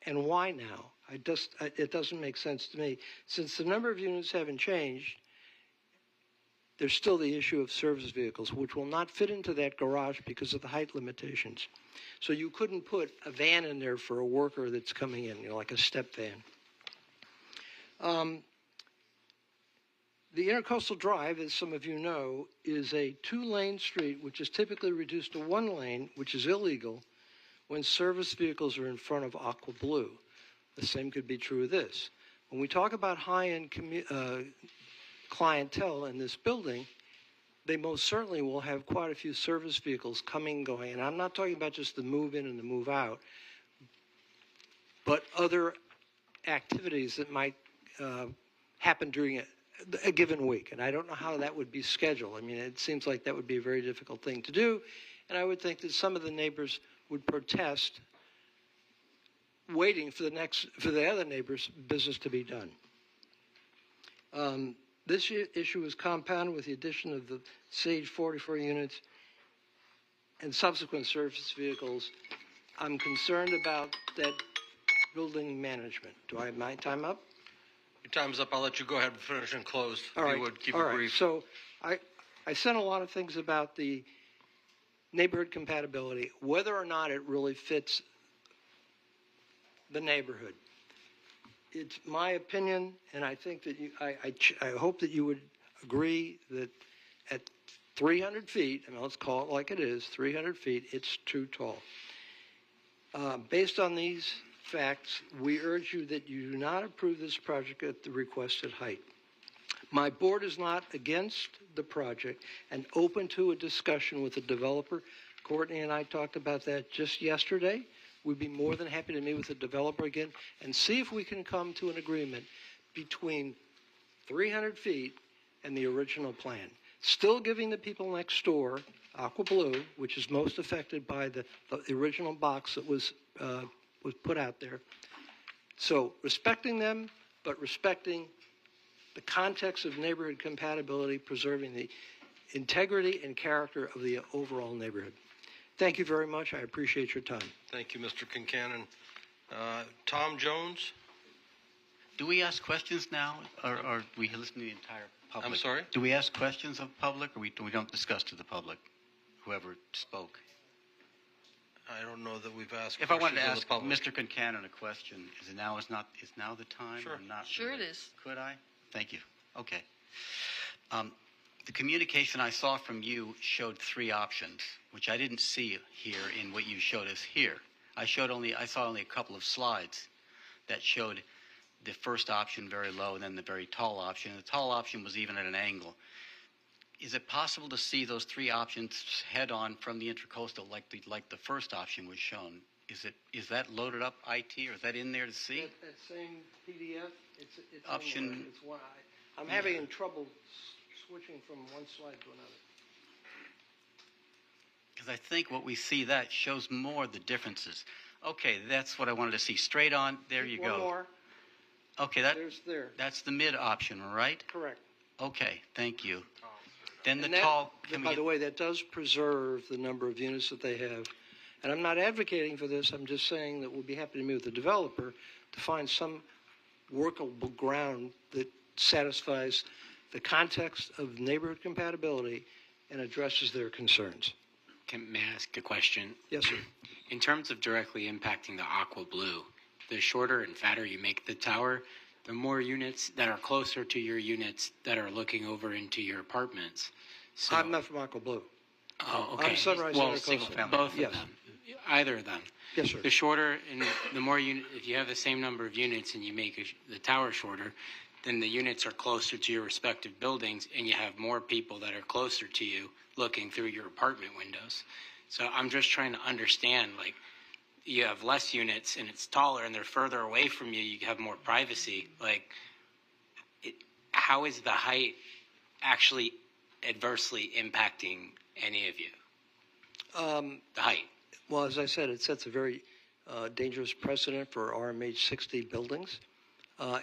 And why now? It doesn't make sense to me. Since the number of units haven't changed, there's still the issue of service vehicles, which will not fit into that garage because of the height limitations. So you couldn't put a van in there for a worker that's coming in, like a step van. The Intercoastal Drive, as some of you know, is a 2-lane street, which is typically reduced to 1 lane, which is illegal when service vehicles are in front of Aqua Blue. The same could be true of this. When we talk about high-end clientele in this building, they most certainly will have quite a few service vehicles coming, going. And I'm not talking about just the move in and the move out, but other activities that might happen during a given week. And I don't know how that would be scheduled. I mean, it seems like that would be a very difficult thing to do. And I would think that some of the neighbors would protest waiting for the other neighbors' business to be done. This issue is compounded with the addition of the Sage 44 units and subsequent service vehicles. I'm concerned about that building management. Do I have my time up?
Your time's up. I'll let you go ahead and finish and close.
All right.
If you would, keep
All
it
right.
brief.
So I said a lot of things about the neighborhood compatibility, whether or not it really fits the neighborhood. It's my opinion, and I think that I hope that you would agree that at 300 feet, I mean, let's call it like it is, 300 feet, it's too tall. Based on these facts, we urge you that you do not approve this project at the requested height. My board is not against the project and open to a discussion with the developer. Courtney and I talked about that just yesterday. We'd be more than happy to meet with the developer again and see if we can come to an agreement between 300 feet and the original plan. Still giving the people next door, Aqua Blue, which is most affected by the original box that was put out there. So respecting them, but respecting the context of neighborhood compatibility, preserving the integrity and character of the overall neighborhood. Thank you very much. I appreciate your time.
Thank you, Mr. Kincannon. Tom Jones?
Do we ask questions now, or we listen to the entire public?
I'm sorry?
Do we ask questions of public, or we don't discuss to the public, whoever spoke?
I don't know that we've asked
If I wanted to
questions
ask
of the public.
Mr. Concanon a question, is now the time?
Sure.
Or not
Sure
really?
it is.
Could I? Thank you. Okay. The communication I saw from you showed 3 options, which I didn't see here in what you showed us here. I saw only a couple of slides that showed the first option very low and then the very tall option. The tall option was even at an angle. Is it possible to see those 3 options head on from the intercoastal like the first option was shown? Is that loaded up IT, or is that in there to see?
That same PDF, it's
Option-
in there. It's one. I'm having trouble switching from one slide to another.
Because I think what we see that shows more the differences. Okay, that's what I wanted to see. Straight on, there you go.
One more.
Okay,
There.
that's the mid option, right?
Correct.
Okay, thank you. Then the
And that-
tall. Can we
by
get-
the way, that does preserve the number of units that they have. And I'm not advocating for this. I'm just saying that we'll be happy to meet with the developer to find some workable ground that satisfies the context of neighborhood compatibility and addresses their concerns.
May I ask a question?
Yes, sir.
In terms of directly impacting the Aqua Blue, the shorter and fatter you make the tower, the more units that are closer to your units that are looking over into your apartments. So,
I'm not from Aqua Blue.
oh, okay.
I'm Sunrise
well,
Intercoastal.
both
Yes.
of them. Either of them.
Yes, sir.
The shorter and the more if you have the same number of units and you make the tower shorter, then the units are closer to your respective buildings and you have more people that are closer to you looking through your apartment windows. So I'm just trying to understand, like, you have less units and it's taller and they're further away from you, you have more privacy. Like, how is the height actually adversely impacting any of you? The height.
Well, as I said, it sets a very dangerous precedent for RMH 60 buildings.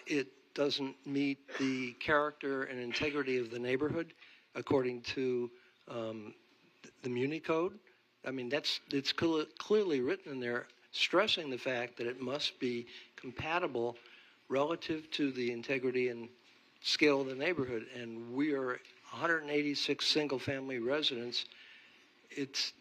It doesn't meet the character and integrity of the neighborhood according to the Muni Code. I mean, it's clearly written in there, stressing the fact that it must be compatible relative to the integrity and scale of the neighborhood. And we are 186 single-family residents. It's.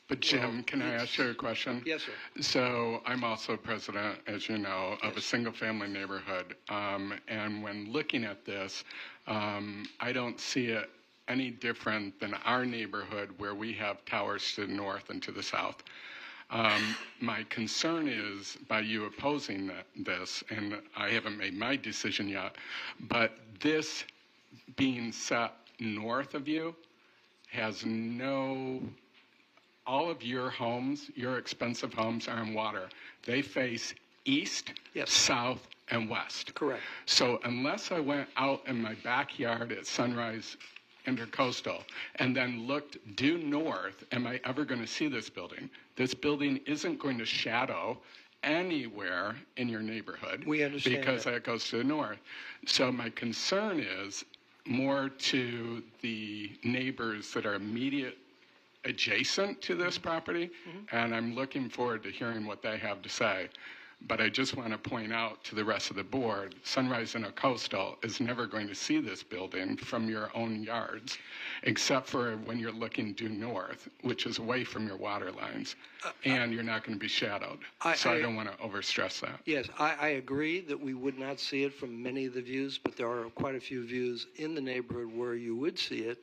But Jim, can I ask you a question?
Yes, sir.
So I'm also president, as you know, of a single-family neighborhood. And when looking at this, I don't see it any different than our neighborhood where we have towers to the north and to the south. My concern is by you opposing this, and I haven't made my decision yet, but this being set north of you has all of your homes, your expensive homes are in water. They face east, south, and west.
Correct.
So unless I went out in my backyard at Sunrise Intercoastal and then looked due north, am I ever going to see this building? This building isn't going to shadow anywhere in your neighborhood.
We understand
because
that.
it goes to the north. So my concern is more to the neighbors that are immediate adjacent to this property, and I'm looking forward to hearing what they have to say. But I just want to point out to the rest of the board, Sunrise Intercoastal is never going to see this building from your own yards, except for when you're looking due north, which is away from your water lines, and you're not going to be shadowed. So I don't want to overstress that.
Yes, I agree that we would not see it from many of the views, but there are quite a few views in the neighborhood where you would see it.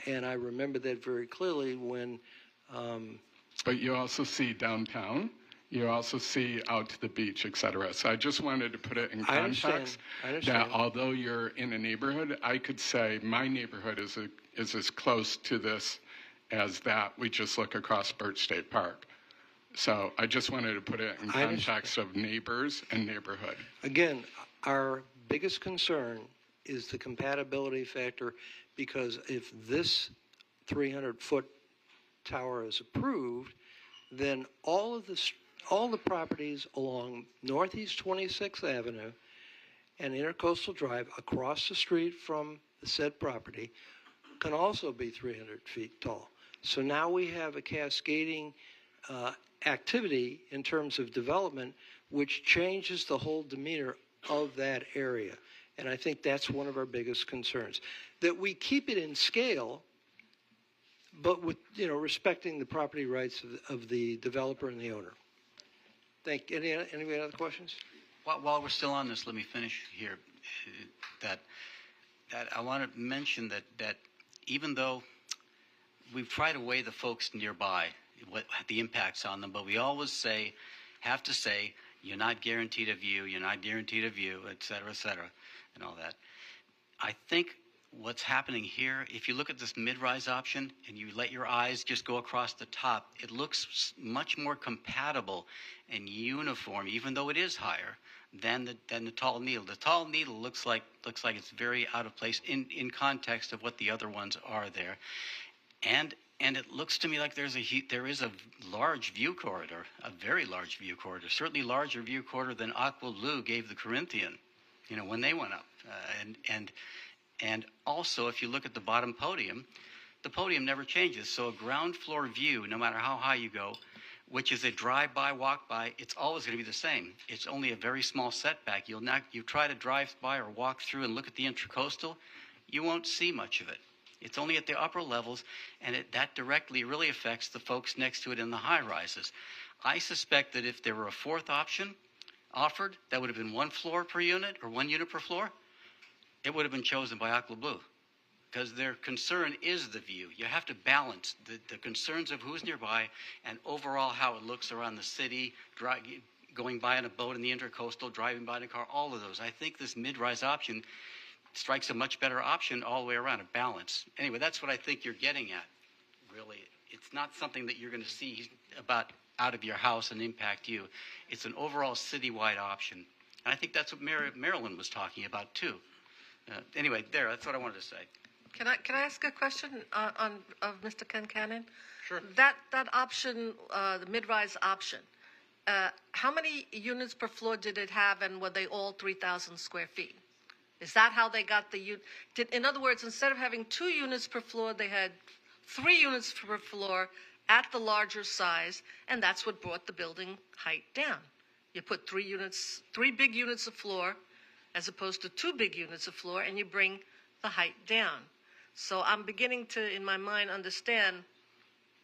And I remember that very clearly when...
But you also see downtown. You also see out to the beach, et cetera. So I just wanted to put it in context
I understand.
that although you're in a neighborhood, I could say my neighborhood is as close to this as that. We just look across Birch State Park. So I just wanted to put it in context of neighbors and neighborhood.
Again, our biggest concern is the compatibility factor, because if this 300-foot tower is approved, then all the properties along Northeast 26th Avenue and Intercoastal Drive across the street from the said property can also be 300 feet tall. So now we have a cascading activity in terms of development, which changes the whole demeanor of that area. And I think that's one of our biggest concerns, that we keep it in scale, but with, respecting the property rights of the developer and the owner. Thank you. Any other questions?
While we're still on this, let me finish here. That I want to mention that even though we've tried to weigh the folks nearby, what the impacts on them, but we always have to say, you're not guaranteed a view, et cetera, and all that. I think what's happening here, if you look at this mid-rise option and you let your eyes just go across the top, it looks much more compatible and uniform, even though it is higher, than the tall needle. The tall needle looks like it's very out of place in context of what the other ones are there, and it looks to me like there is a large view corridor, a very large view corridor, certainly larger view corridor than Aqua Blue gave the Corinthian, when they went up, and also, if you look at the bottom podium, the podium never changes. So a ground floor view, no matter how high you go, which is a drive-by, walk-by, it's always going to be the same. It's only a very small setback. You try to drive by or walk through and look at the Intercoastal, you won't see much of it. It's only at the upper levels, and that directly really affects the folks next to it in the high-rises. I suspect that if there were a fourth option offered, that would have been one floor per unit or 1 unit per floor, it would have been chosen by Aqua Blue, because their concern is the view. You have to balance the concerns of who's nearby and overall how it looks around the city, going by on a boat in the Intercoastal, driving by in a car, all of those. I think this mid-rise option strikes a much better option all the way around, a balance. Anyway, that's what I think you're getting at, really. It's not something that you're going to see about out of your house and impact you. It's an overall citywide option. And I think that's what Marilyn was talking about, too. Anyway, that's what I wanted to say.
Can I ask a question of Mr. Concanon?
Sure.
That option, the mid-rise option, how many units per floor did it have, and were they all 3,000 square feet? Is that how they got in other words, instead of having 2 units per floor, they had 3 units per floor at the larger size, and that's what brought the building height down. You put 3 big units of floor, as opposed to 2 big units of floor, and you bring the height down. So I'm beginning to, in my mind, understand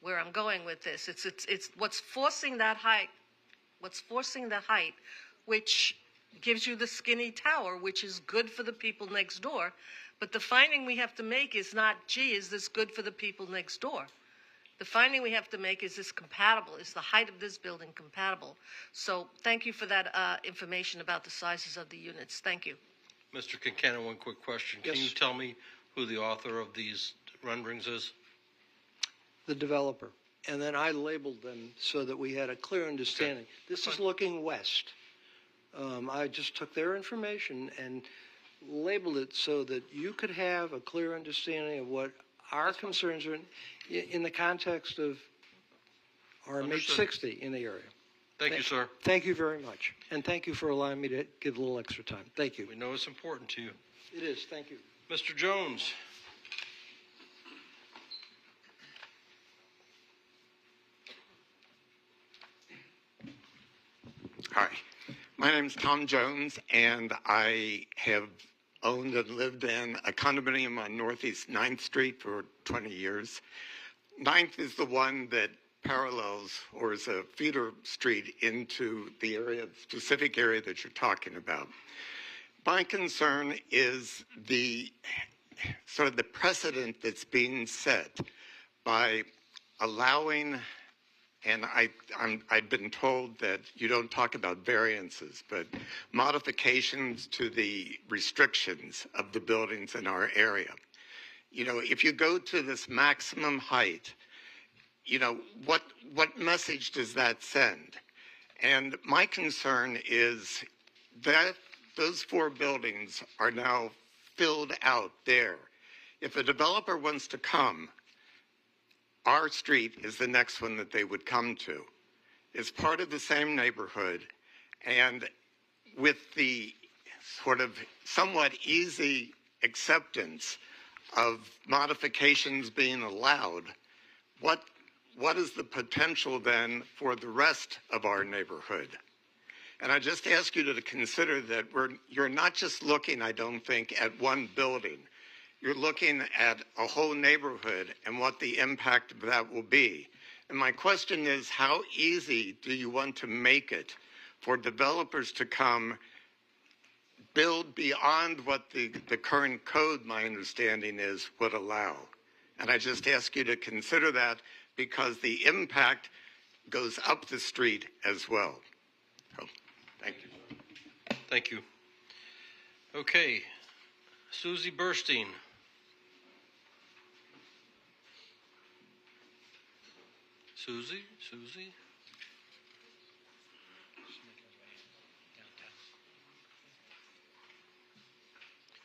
where I'm going with this. It's what's forcing that height, which gives you the skinny tower, which is good for the people next door. But the finding we have to make is not, gee, is this good for the people next door? The finding we have to make is this compatible? Is the height of this building compatible? So thank you for that information about the sizes of the units. Thank you.
Mr. Concanon, one quick question.
Yes.
Can you tell me who the author of these renderings is?
The developer. And then I labeled them so that we had a clear understanding. This is looking west. I just took their information and labeled it so that you could have a clear understanding of what our concerns are in the context of RMH
Understood.
60 in the area.
Thank you, sir.
Thank you very much. And thank you for allowing me to give a little extra time. Thank you.
We know it's important to you.
It is. Thank you.
Mr. Jones?
Hi, my name's Tom Jones, and I have owned and lived in a condominium on Northeast 9th Street for 20 years. 9th is the one that parallels or is a feeder street into the area, specific area that you're talking about. My concern is the sort of the precedent that's being set by allowing, and I've been told that you don't talk about variances, but modifications to the restrictions of the buildings in our area. You know, if you go to this maximum height, you know, what message does that send? And my concern is that those 4 buildings are now filled out there. If a developer wants to come, our street is the next one that they would come to. It's part of the same neighborhood, and with the sort of somewhat easy acceptance of modifications being allowed, what is the potential then for the rest of our neighborhood? And I just ask you to consider that you're not just looking, I don't think, at one building. You're looking at a whole neighborhood and what the impact of that will be. And my question is, how easy do you want to make it for developers to come build beyond what the current code, my understanding is, would allow? And I just ask you to consider that, because the impact goes up the street as well. So, thank you.
Thank you. Okay, Susie Burstein. Susie?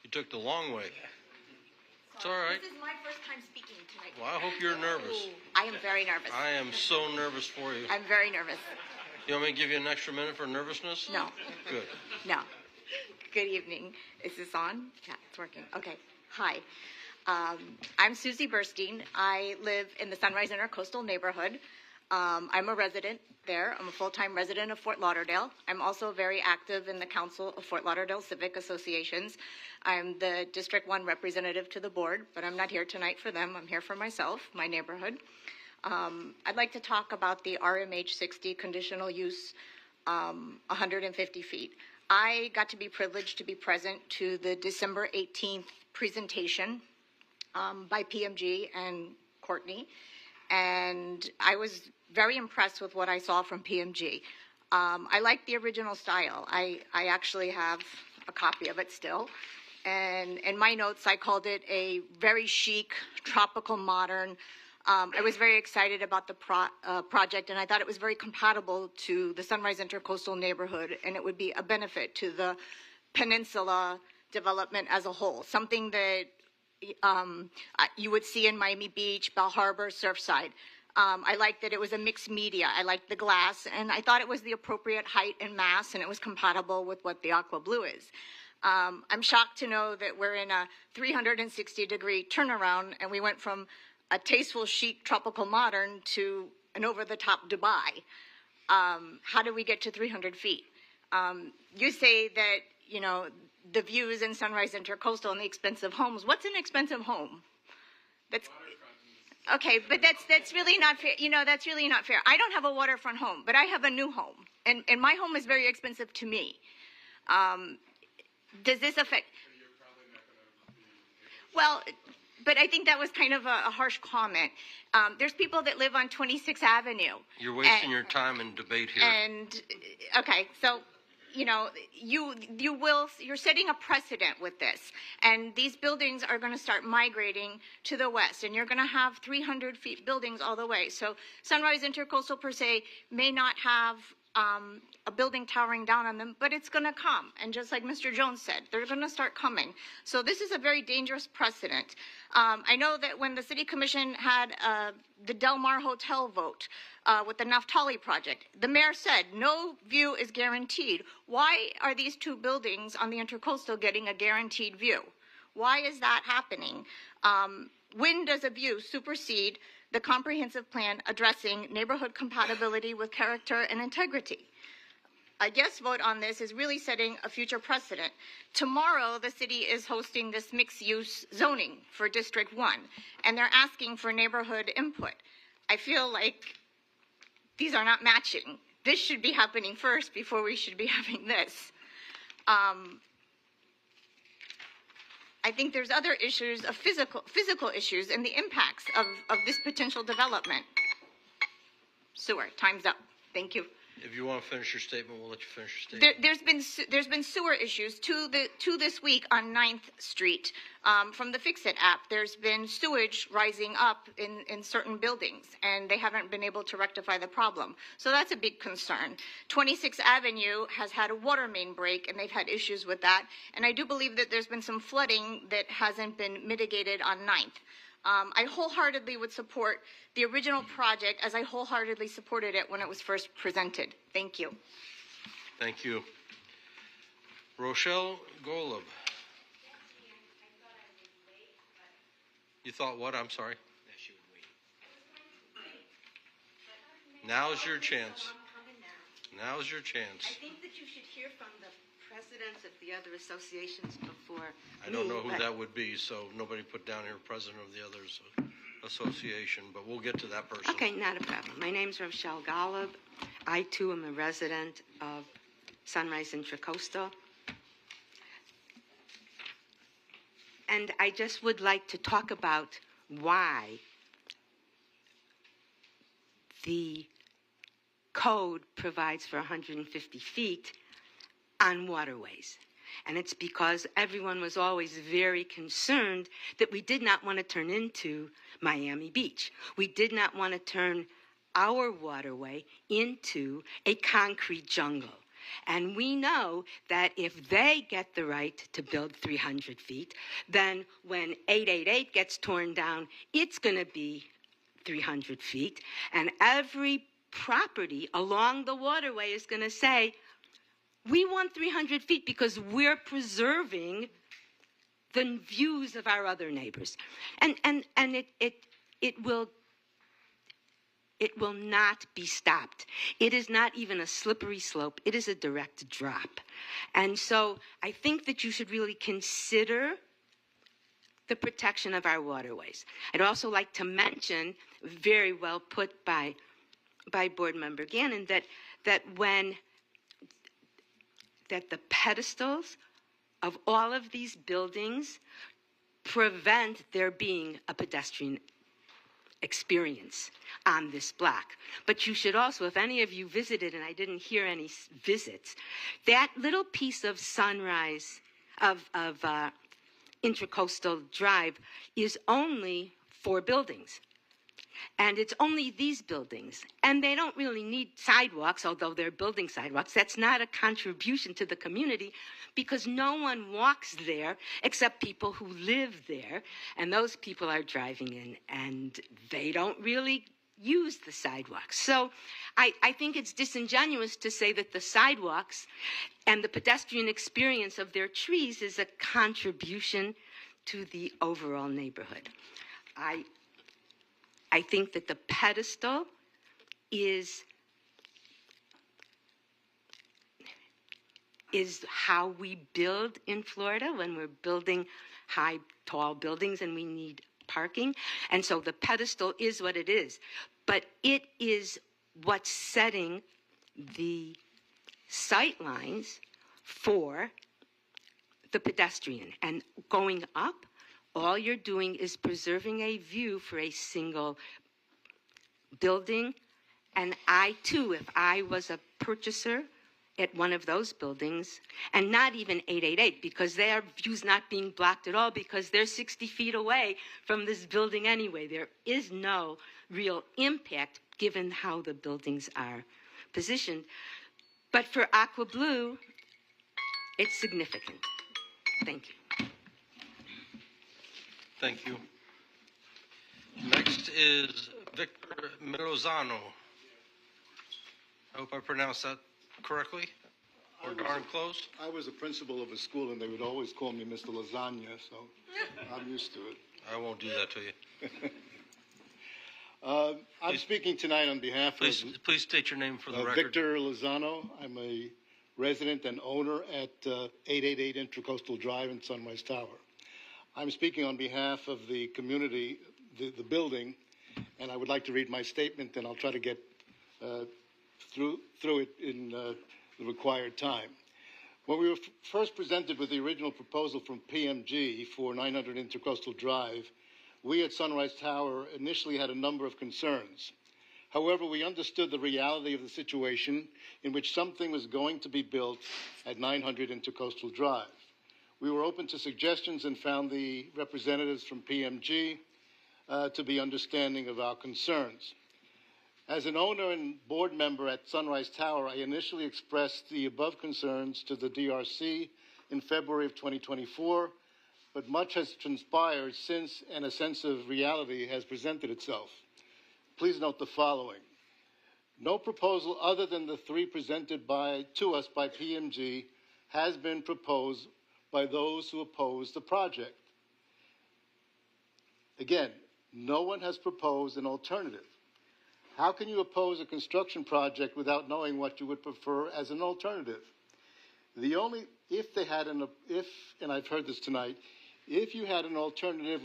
You took the long way. It's all right.
This is my first time speaking tonight.
Well, I hope you're nervous.
I am very nervous.
I am so nervous for you.
I'm very nervous.
You want me to give you an extra minute for nervousness?
No.
Good.
No. Good evening. Is this on? Yeah, it's working. Okay. Hi. I'm Susie Burstein. I live in the Sunrise Intercoastal neighborhood. I'm a resident there. I'm a full-time resident of Fort Lauderdale. I'm also very active in the Council of Fort Lauderdale Civic Associations. I'm the District 1 representative to the board, but I'm not here tonight for them. I'm here for myself, my neighborhood. I'd like to talk about the RMH 60 conditional use, 150 feet. I got to be privileged to be present to the December 18th presentation by PMG and Courtney, and I was very impressed with what I saw from PMG. I like the original style. I actually have a copy of it still. And in my notes, I called it a very chic, tropical, modern. I was very excited about the project, and I thought it was very compatible to the Sunrise Intercoastal neighborhood, and it would be a benefit to the peninsula development as a whole, something that you would see in Miami Beach, Bal Harbor, Surfside. I liked that it was a mixed media. I liked the glass, and I thought it was the appropriate height and mass, and it was compatible with what the Aqua Blue is. I'm shocked to know that we're in a 360-degree turnaround, and we went from a tasteful, chic, tropical modern to an over-the-top Dubai. How do we get to 300 feet? You say that, you know, the views in Sunrise Intercoastal and the expensive homes. What's an expensive home? That's okay, but that's really not fair. You know, that's really not fair. I don't have a waterfront home, but I have a new home, and my home is very expensive to me. Does this affect? Well, but I think that was kind of a harsh comment. There's people that live on 26th Avenue.
You're wasting your time in debate here.
And okay, so you know, you're setting a precedent with this, and these buildings are going to start migrating to the west, and you're going to have 300 feet buildings all the way. So Sunrise Intercoastal per se may not have a building towering down on them, but it's going to come. And just like Mr. Jones said, they're going to start coming. So this is a very dangerous precedent. I know that when the City Commission had the Del Mar Hotel vote with the Naftali project, the mayor said no view is guaranteed. Why are these two buildings on the Intercoastal getting a guaranteed view? Why is that happening? When does a view supersede the comprehensive plan addressing neighborhood compatibility with character and integrity? A yes vote on this is really setting a future precedent. Tomorrow, the city is hosting this mixed-use zoning for District 1, and they're asking for neighborhood input. I feel like these are not matching. This should be happening first before we should be having this. I think there's other issues of physical issues and the impacts of this potential development. Sewer, time's up. Thank you.
If you want to finish your statement, we'll let you finish your statement.
There's been sewer issues to this week on 9th Street from the Fix-It app. There's been sewage rising up in certain buildings, and they haven't been able to rectify the problem. So that's a big concern. 26th Avenue has had a water main break, and they've had issues with that. And I do believe that there's been some flooding that hasn't been mitigated on 9th. I wholeheartedly would support the original project as I wholeheartedly supported it when it was first presented. Thank you.
Thank you. Rochelle Golub. You thought what? I'm sorry. Now's your chance. Now's your chance.
I think that you should hear from the presidents of the other associations before.
I don't know who that would be, so nobody put down here president of the others association, but we'll get to that person.
Okay, not a problem. My name's Rochelle Golub. I, too, am a resident of Sunrise Intracoastal. And I just would like to talk about why the code provides for 150 feet on waterways. And it's because everyone was always very concerned that we did not want to turn into Miami Beach. We did not want to turn our waterway into a concrete jungle. And we know that if they get the right to build 300 feet, then when 888 gets torn down, it's going to be 300 feet. And every property along the waterway is going to say, we want 300 feet because we're preserving the views of our other neighbors. And it will not be stopped. It is not even a slippery slope. It is a direct drop. And so I think that you should really consider the protection of our waterways. I'd also like to mention, very well put by Board Member Gannon, that the pedestals of all of these buildings prevent there being a pedestrian experience on this block. But you should also, if any of you visited, and I didn't hear any visits, that little piece of Sunrise, of Intracoastal Drive, is only 4 buildings. And it's only these buildings. And they don't really need sidewalks, although they're building sidewalks. That's not a contribution to the community because no one walks there except people who live there. And those people are driving in and they don't really use the sidewalks. So I think it's disingenuous to say that the sidewalks and the pedestrian experience of their trees is a contribution to the overall neighborhood. I think that the pedestal is how we build in Florida when we're building high, tall buildings and we need parking. And so the pedestal is what it is. But it is what's setting the sight lines for the pedestrian. And going up, all you're doing is preserving a view for a single building. And I, too, if I was a purchaser at one of those buildings, and not even 888, because their view's not being blocked at all, because they're 60 feet away from this building anyway. There is no real impact given how the buildings are positioned. But for Aqua Blue, it's significant. Thank you.
Thank you. Next is Victor Milozano. I hope I pronounced that correctly, or darn close.
I was a principal of a school, and they would always call me Mr. Lasagna, so I'm used to it.
I won't do that to you.
I'm speaking tonight on behalf
Please state your name for the
of
record.
Victor Lozano. I'm a resident and owner at 888 Intracoastal Drive in Sunrise Tower. I'm speaking on behalf of the community, the building, and I would like to read my statement, and I'll try to get through it in the required time. When we were first presented with the original proposal from PMG for 900 Intracoastal Drive, we at Sunrise Tower initially had a number of concerns. However, we understood the reality of the situation in which something was going to be built at 900 Intercoastal Drive. We were open to suggestions and found the representatives from PMG to be understanding of our concerns. As an owner and board member at Sunrise Tower, I initially expressed the above concerns to the DRC in February of 2024, but much has transpired since, and a sense of reality has presented itself. Please note the following. No proposal other than the three presented to us by PMG has been proposed by those who oppose the project. Again, no one has proposed an alternative. How can you oppose a construction project without knowing what you would prefer as an alternative? And I've heard this tonight, if you had an alternative,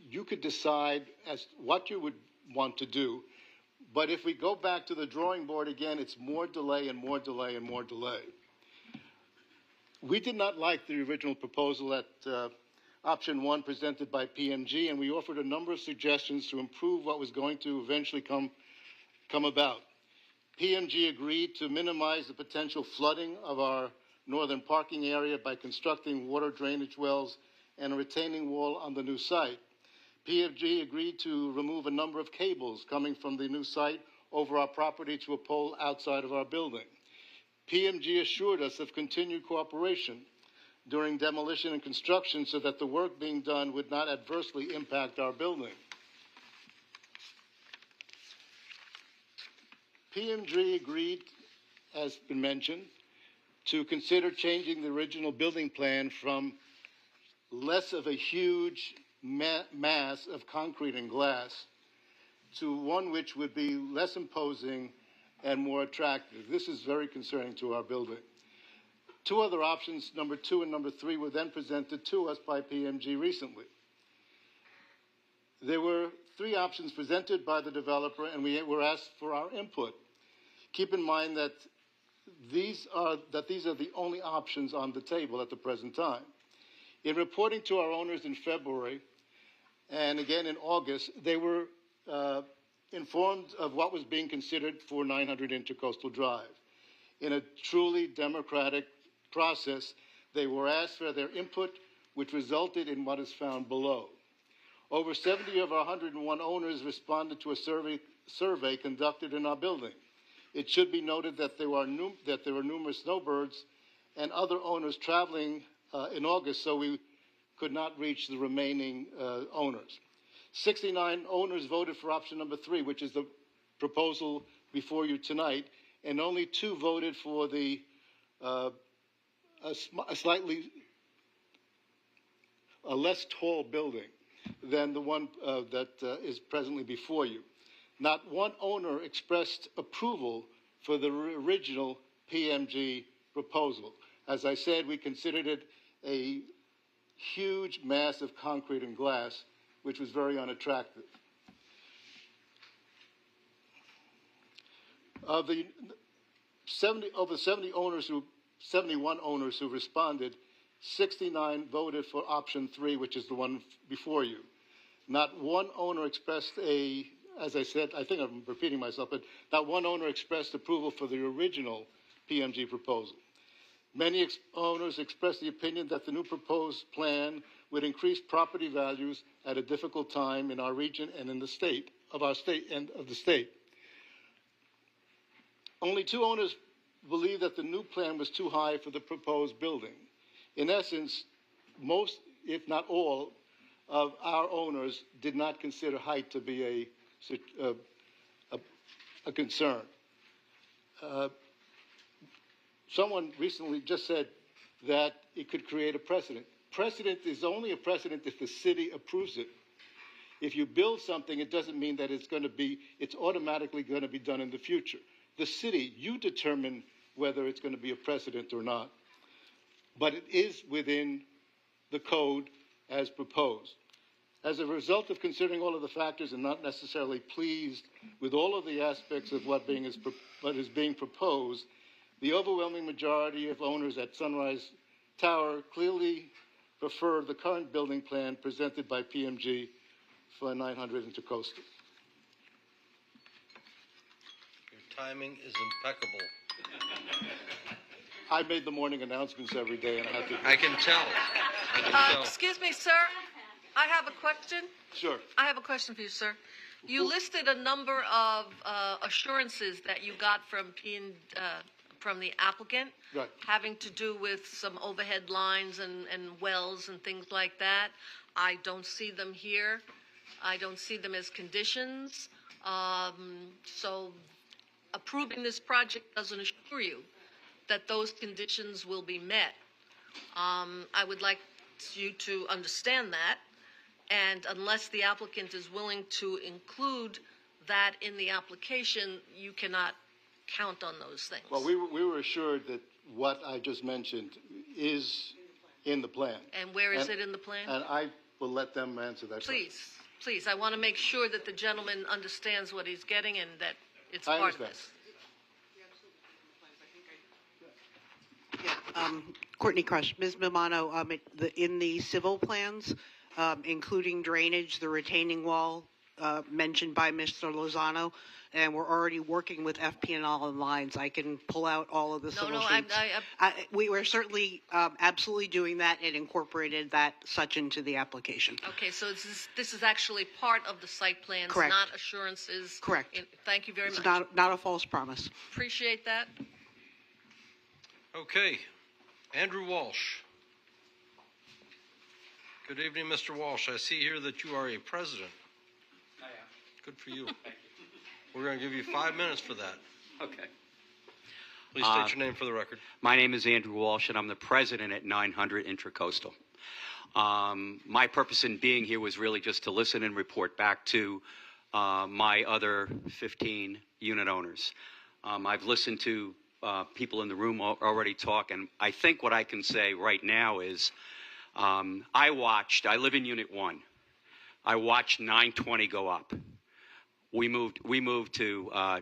you could decide as what you would want to do. But if we go back to the drawing board again, it's more delay and more delay and more delay. We did not like the original proposal at option 1 presented by PMG, and we offered a number of suggestions to improve what was going to eventually come about. PMG agreed to minimize the potential flooding of our northern parking area by constructing water drainage wells and a retaining wall on the new site. PMG agreed to remove a number of cables coming from the new site over our property to a pole outside of our building. PMG assured us of continued cooperation during demolition and construction so that the work being done would not adversely impact our building. PMG agreed, as been mentioned, to consider changing the original building plan from less of a huge mass of concrete and glass to one which would be less imposing and more attractive. This is very concerning to our building. Two other options, number 2 and number 3, were then presented to us by PMG recently. There were 3 options presented by the developer, and we were asked for our input. Keep in mind that these are the only options on the table at the present time. In reporting to our owners in February and again in August, they were informed of what was being considered for 900 Intercoastal Drive. In a truly democratic process, they were asked for their input, which resulted in what is found below. Over 70 of our 101 owners responded to a survey conducted in our building. It should be noted that there were numerous snowbirds and other owners traveling in August, so we could not reach the remaining owners. 69 owners voted for option number 3, which is the proposal before you tonight, and only 2 voted for the a less tall building than the one that is presently before you. Not one owner expressed approval for the original PMG proposal. As I said, we considered it a huge mass of concrete and glass, which was very unattractive. Of the 71 owners who responded, 69 voted for option 3, which is the one before you. Not one owner expressed as I said, I think I'm repeating myself, but not one owner expressed approval for the original PMG proposal. Many owners expressed the opinion that the new proposed plan would increase property values at a difficult time in our region and in the state. Only 2 owners believed that the new plan was too high for the proposed building. In essence, most, if not all, of our owners did not consider height to be a concern. Someone recently just said that it could create a precedent. Precedent is only a precedent if the city approves it. If you build something, it doesn't mean that it's automatically going to be done in the future. The city, you determine whether it's going to be a precedent or not. But it is within the code as proposed. As a result of considering all of the factors and not necessarily pleased with all of the aspects of what is being proposed, the overwhelming majority of owners at Sunrise Tower clearly prefer the current building plan presented by PMG for 900 Intercoastal.
Your timing is impeccable.
I made the morning announcements every day, and I have to.
I can tell. I can tell.
Excuse me, sir. I have a question.
Sure.
I have a question for you, sir. You listed a number of assurances that you got from the applicant,
Right.
having to do with some overhead lines and wells and things like that. I don't see them here. I don't see them as conditions. So approving this project doesn't assure you that those conditions will be met. I would like you to understand that. And unless the applicant is willing to include that in the application, you cannot count on those things.
Well, we were assured that what I just mentioned is in the plan.
And where is it in the plan?
And I will let them answer that question.
Please, I want to make sure that the gentleman understands what he's getting and that it's
I
part of
understand.
this.
Courtney Crush, Ms. Milano, in the civil plans, including drainage, the retaining wall mentioned by Mr. Lozano, and we're already working with FP&L and lines. I can pull out all of the civil sheets. We were certainly absolutely doing that and incorporated that such into the application.
Okay, so this is actually part of the site plans,
Correct.
not assurances.
Correct.
Thank you very
It's
much.
not a false promise.
Appreciate that.
Okay. Andrew Walsh. Good evening, Mr. Walsh. I see here that you are a president.
I am.
Good for you.
Thank you.
We're going to give you 5 minutes for that.
Okay.
Please state your name for the record.
My name is Andrew Walsh, and I'm the president at 900 Intracoastal. My purpose in being here was really just to listen and report back to my other 15 unit owners. I've listened to people in the room already talk, and I think what I can say right now is I live in Unit 1. I watched 920 go up. We moved to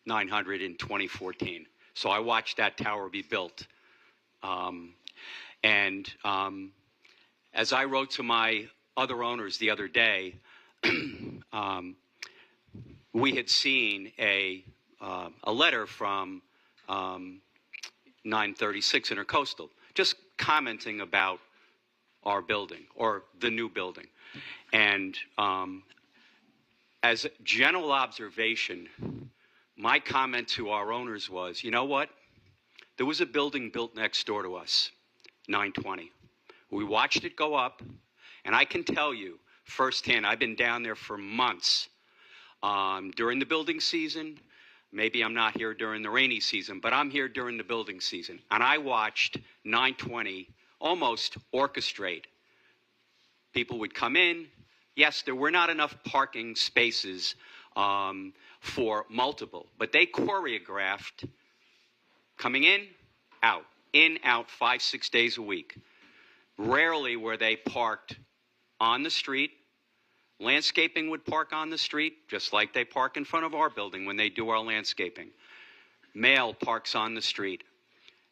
900 in 2014. So I watched that tower be built. As I wrote to my other owners the other day, we had seen a letter from 936 Intercoastal, just commenting about our building or the new building. And as a general observation, my comment to our owners was, you know what? There was a building built next door to us, 920. We watched it go up, and I can tell you firsthand, I've been down there for months during the building season. Maybe I'm not here during the rainy season, but I'm here during the building season. And I watched 920 almost orchestrate. People would come in. Yes, there were not enough parking spaces for multiple, but they choreographed coming in, out, 5, 6 days a week. Rarely were they parked on the street. Landscaping would park on the street, just like they park in front of our building when they do our landscaping. Mail parks on the street.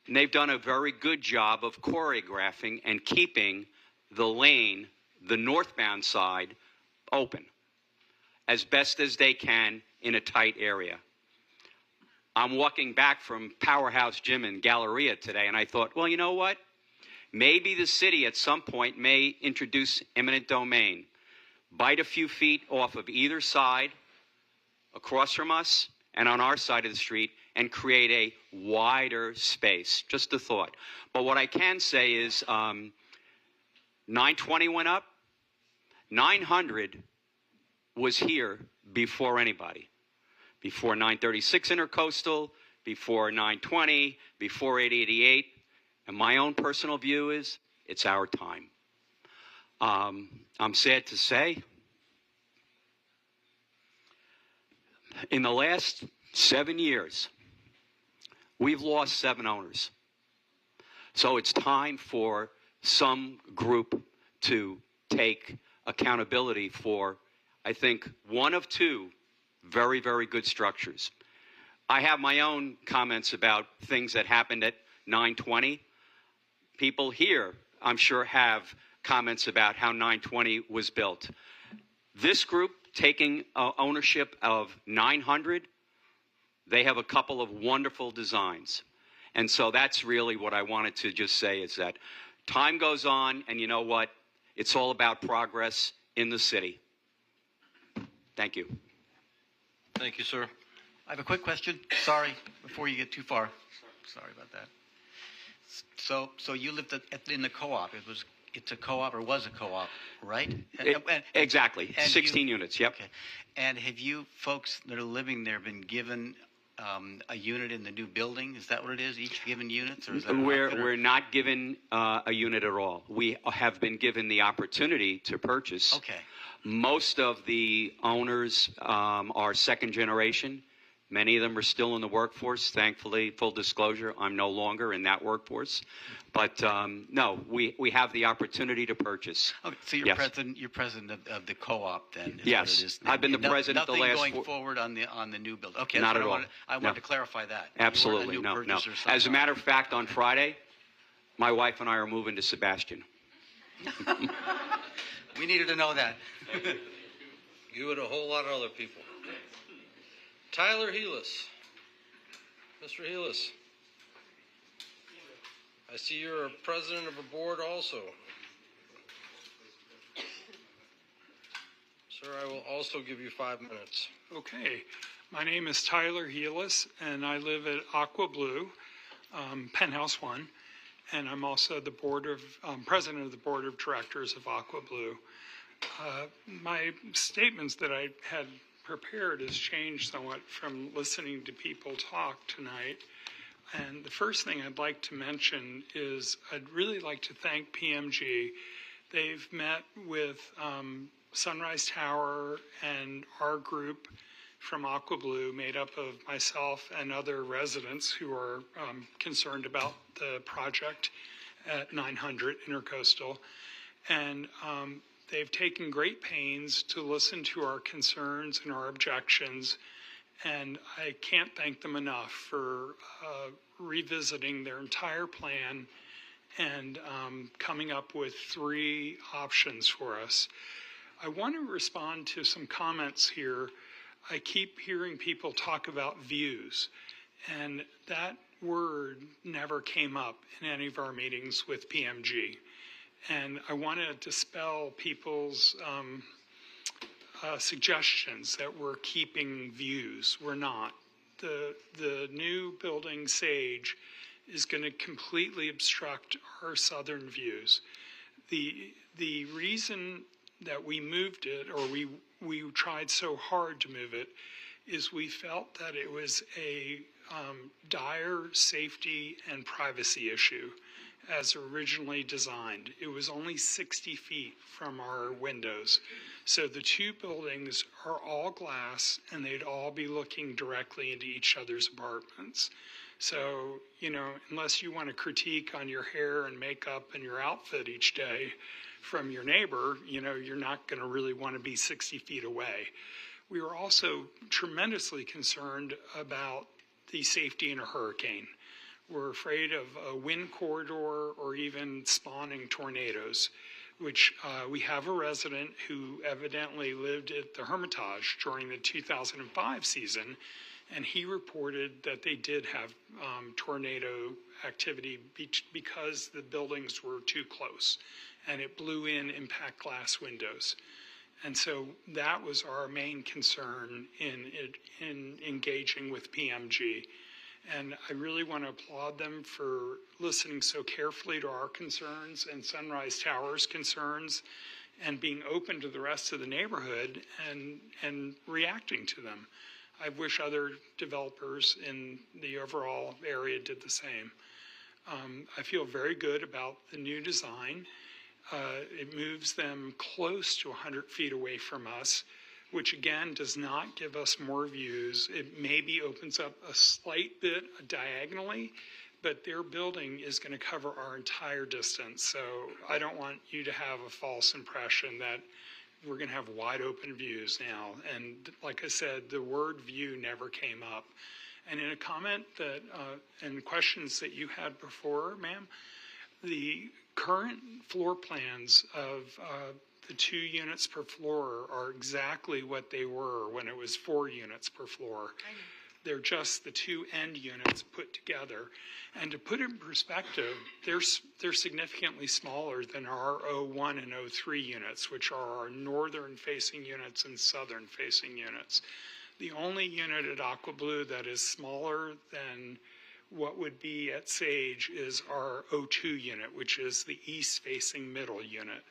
And they've done a very good job of choreographing and keeping the lane, the northbound side, open as best as they can in a tight area. I'm walking back from Powerhouse Gym in Galleria today, and I thought, well, you know what? Maybe the city at some point may introduce eminent domain. Bite a few feet off of either side across from us and on our side of the street and create a wider space. Just a thought. But what I can say is 920 went up. 900 was here before anybody. Before 936 Intercoastal, before 920, before 888. And my own personal view is it's our time. I'm sad to say, in the last 7 years, we've lost 7 owners. So it's time for some group to take accountability for, I think, one of 2 very, very good structures. I have my own comments about things that happened at 920. People here, I'm sure, have comments about how 920 was built. This group taking ownership of 900, they have a couple of wonderful designs. And so that's really what I wanted to just say, is that time goes on, and you know what? It's all about progress in the city. Thank you.
Thank you, sir.
I have a quick question. Sorry, before you get too far. Sorry about that. So you lived in the co-op. It's a co-op, or was a co-op, right?
Exactly.
And
16 units. Yep.
Okay. And have you folks that are living there been given a unit in the new building? Is that what it is? Each given units, or is that
We're not given a unit at all. We have been given the opportunity to purchase.
Okay.
Most of the owners are second generation. Many of them are still in the workforce. Thankfully, full disclosure, I'm no longer in that workforce. But no, we have the opportunity to purchase.
Okay, so you're president of the co-op then? Is
Yes,
what it is now.
I've been the president the last.
Nothing going forward on the new building. Okay,
Not
that's
at
what
all.
I wanted to clarify that.
Absolutely,
You weren't a new
no.
purchaser
As a
somehow.
matter of fact, on Friday, my wife and I are moving to Sebastian.
We needed to know that.
You and a whole lot of other people. Tyler Heelis. Mr. Heelis. I see you're a president of a board also. Sir, I will also give you 5 minutes.
Okay. My name is Tyler Heelis, and I live at Aqua Blue, Penthouse 1, and I'm also the president of the board of directors of Aqua Blue. My statements that I had prepared has changed somewhat from listening to people talk tonight. And the first thing I'd like to mention is I'd really like to thank PMG. They've met with Sunrise Tower and our group from Aqua Blue, made up of myself and other residents who are concerned about the project at 900 Intercoastal. And they've taken great pains to listen to our concerns and our objections, and I can't thank them enough for revisiting their entire plan and coming up with 3 options for us. I want to respond to some comments here. I keep hearing people talk about views, and that word never came up in any of our meetings with PMG. And I want to dispel people's suggestions that we're keeping views. We're not. The new building, Sage, is going to completely obstruct our southern views. The reason that we moved it, or we tried so hard to move it, is we felt that it was a dire safety and privacy issue as originally designed. It was only 60 feet from our windows. So the 2 buildings are all glass, and they'd all be looking directly into each other's apartments. So, unless you want to critique on your hair and makeup and your outfit each day from your neighbor, you're not going to really want to be 60 feet away. We were also tremendously concerned about the safety in a hurricane. We're afraid of a wind corridor or even spawning tornadoes, which we have a resident who evidently lived at the Hermitage during the 2005 season, and he reported that they did have tornado activity because the buildings were too close, and it blew in impact glass windows. And so that was our main concern in engaging with PMG. And I really want to applaud them for listening so carefully to our concerns and Sunrise Tower's concerns and being open to the rest of the neighborhood and reacting to them. I wish other developers in the overall area did the same. I feel very good about the new design. It moves them close to 100 feet away from us, which again does not give us more views. It maybe opens up a slight bit diagonally, but their building is going to cover our entire distance. So I don't want you to have a false impression that we're going to have wide open views now. And like I said, the word view never came up. And in a comment that, and questions that you had before, ma'am, the current floor plans of the 2 units per floor are exactly what they were when it was 4 units per floor. They're just the 2 end units put together. And to put it in perspective, they're significantly smaller than our O1 and O3 units, which are our northern-facing units and southern-facing units. The only unit at Aqua Blue that is smaller than what would be at Sage is our O2 unit, which is the east-facing middle unit.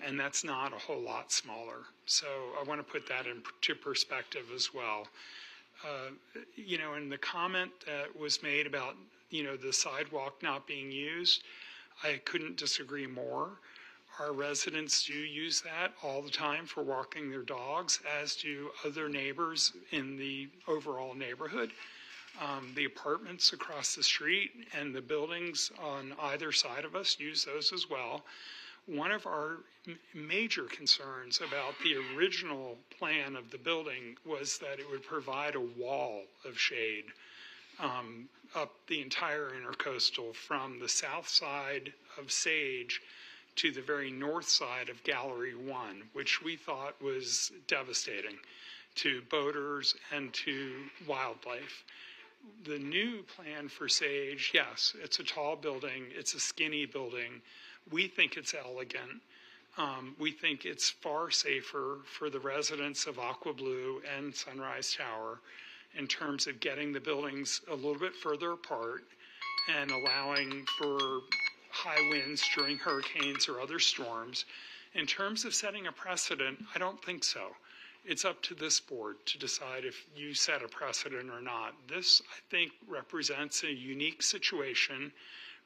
And that's not a whole lot smaller. So I want to put that into perspective as well. You know, and the comment that was made about, you know, the sidewalk not being used, I couldn't disagree more. Our residents do use that all the time for walking their dogs, as do other neighbors in the overall neighborhood. The apartments across the street and the buildings on either side of us use those as well. One of our major concerns about the original plan of the building was that it would provide a wall of shade up the entire intercoastal from the south side of Sage to the very north side of Gallery 1, which we thought was devastating to boaters and to wildlife. The new plan for Sage, yes, it's a tall building, it's a skinny building. We think it's elegant. We think it's far safer for the residents of Aqua Blue and Sunrise Tower in terms of getting the buildings a little bit further apart and allowing for high winds during hurricanes or other storms. In terms of setting a precedent, I don't think so. It's up to this board to decide if you set a precedent or not. This, I think, represents a unique situation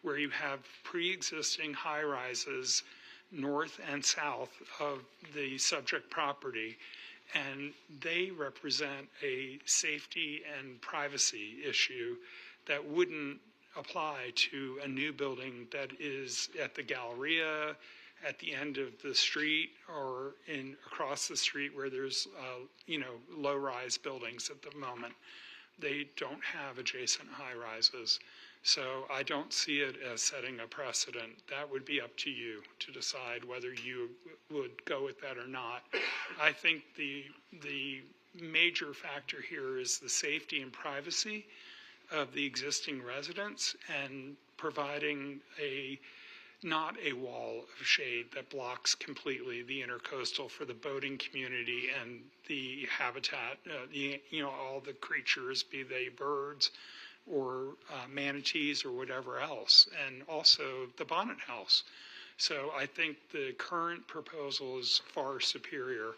where you have pre-existing high-rises north and south of the subject property, and they represent a safety and privacy issue that wouldn't apply to a new building that is at the Galleria, at the end of the street, or across the street where there's low-rise buildings at the moment. They don't have adjacent high-rises. So I don't see it as setting a precedent. That would be up to you to decide whether you would go with that or not. I think the major factor here is the safety and privacy of the existing residents and providing not a wall of shade that blocks completely the intercoastal for the boating community and the habitat, all the creatures, be they birds or manatees or whatever else, and also the Bonnet House. So I think the current proposal is far superior.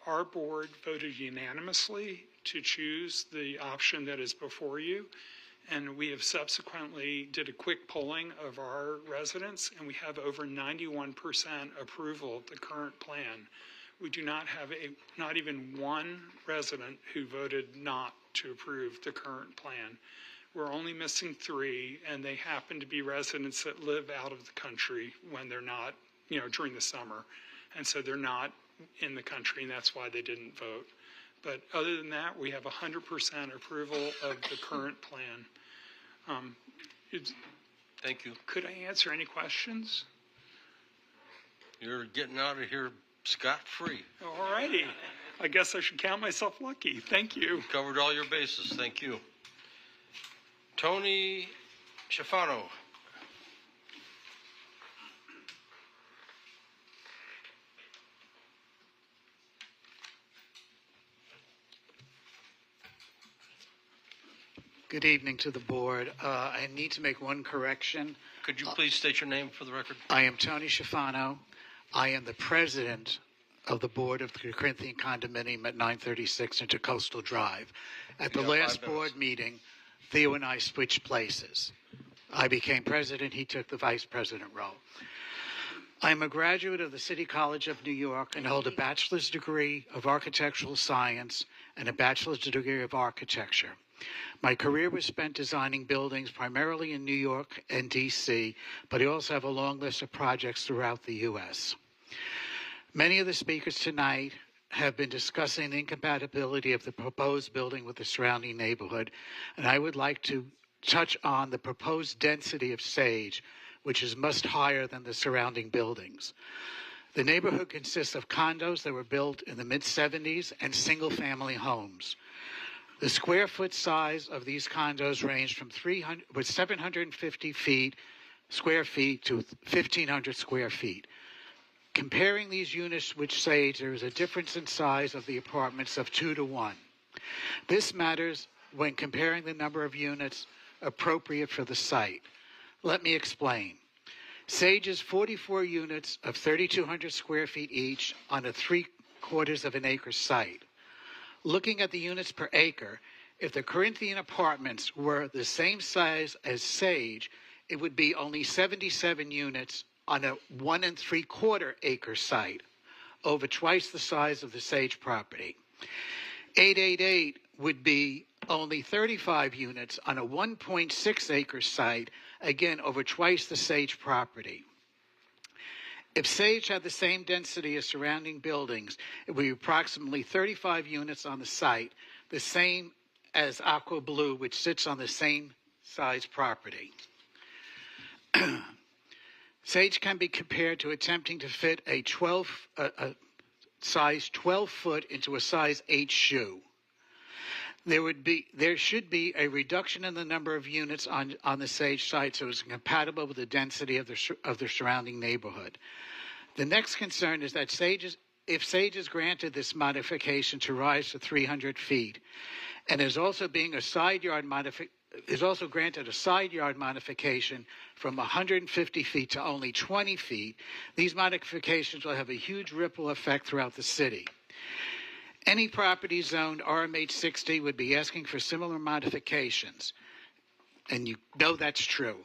Our board voted unanimously to choose the option that is before you, and we have subsequently did a quick polling of our residents, and we have over 91% approval of the current plan. We do not have not even one resident who voted not to approve the current plan. We're only missing 3, and they happen to be residents that live out of the country when they're not, during the summer. And so they're not in the country, and that's why they didn't vote. But other than that, we have 100% approval of the current plan.
Thank you.
Could I answer any questions?
You're getting out of here scot-free.
All righty. I guess I should count myself lucky. Thank you.
You covered all your bases. Thank you. Tony Schifano.
Good evening to the board. I need to make one correction.
Could you please state your name for the record?
I am Tony Schifano. I am the president of the board of the Corinthian Condominium at 936 Intercoastal Drive. At the
You got 5
last
minutes.
board meeting, Theo and I switched places. I became president, he took the vice president role. I'm a graduate of the City College of New York and hold a bachelor's degree of architectural science and a bachelor's degree of architecture. My career was spent designing buildings primarily in New York and D.C., but I also have a long list of projects throughout the U.S. Many of the speakers tonight have been discussing the incompatibility of the proposed building with the surrounding neighborhood, and I would like to touch on the proposed density of Sage, which is much higher than the surrounding buildings. The neighborhood consists of condos that were built in the mid-70s and single-family homes. The square foot size of these condos ranged from 750 square feet to 1,500 square feet. Comparing these units with Sage, there is a difference in size of the apartments of 2 to 1. This matters when comparing the number of units appropriate for the site. Let me explain. Sage's 44 units of 3,200 square feet each on a 3/4 of an acre site. Looking at the units per acre, if the Corinthian apartments were the same size as Sage, it would be only 77 units on a 1 3/4 acre site, over twice the size of the Sage property. 888 would be only 35 units on a 1.6 acre site, again over twice the Sage property. If Sage had the same density as surrounding buildings, it would be approximately 35 units on the site, the same as Aqua Blue, which sits on the same size property. Sage can be compared to attempting to fit a size 12 foot into a size 8 shoe. There should be a reduction in the number of units on the Sage site so it's compatible with the density of the surrounding neighborhood. The next concern is that if Sage is granted this modification to rise to 300 feet, and is also granted a side yard modification from 150 feet to only 20 feet, these modifications will have a huge ripple effect throughout the city. Any property zoned RMH60 would be asking for similar modifications, and you know that's true.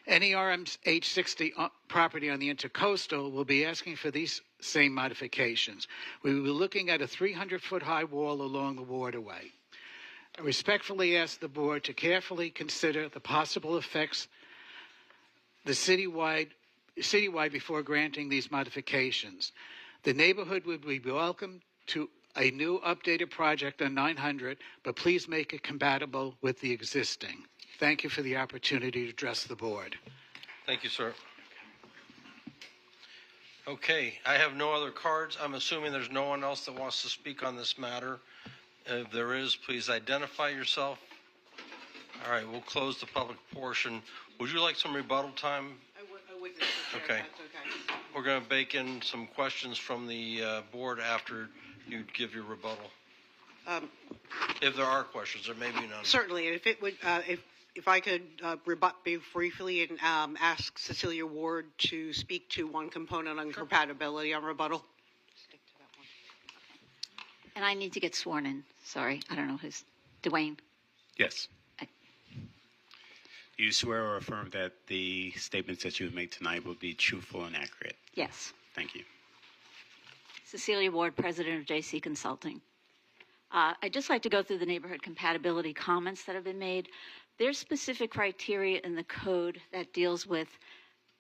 Any RMH60 property on the Intercoastal will be asking for these same modifications. We will be looking at a 300-foot high wall along the waterway. I respectfully ask the board to carefully consider the possible effects citywide before granting these modifications. The neighborhood would be welcome to a new updated project on 900, but please make it compatible with the existing. Thank you for the opportunity to address the board.
Thank you, sir. Okay, I have no other cards. I'm assuming there's no one else that wants to speak on this matter. If there is, please identify yourself. All right, we'll close the public portion. Would you like some rebuttal time?
I would, Mr. Chair,
Okay.
if that's okay.
We're going to bake in some questions from the board after you give your rebuttal. If there are questions, there may be none.
Certainly, and if it would, if I could rebut briefly and ask Cecilia Ward to speak to one component on compatibility on rebuttal.
And I need to get sworn in. Sorry, I don't know who's. Dwayne?
Yes. Do you swear or affirm that the statements that you have made tonight will be truthful and accurate?
Yes.
Thank you.
Cecilia Ward, President of JC Consulting. I'd just like to go through the neighborhood compatibility comments that have been made. There's specific criteria in the code that deals with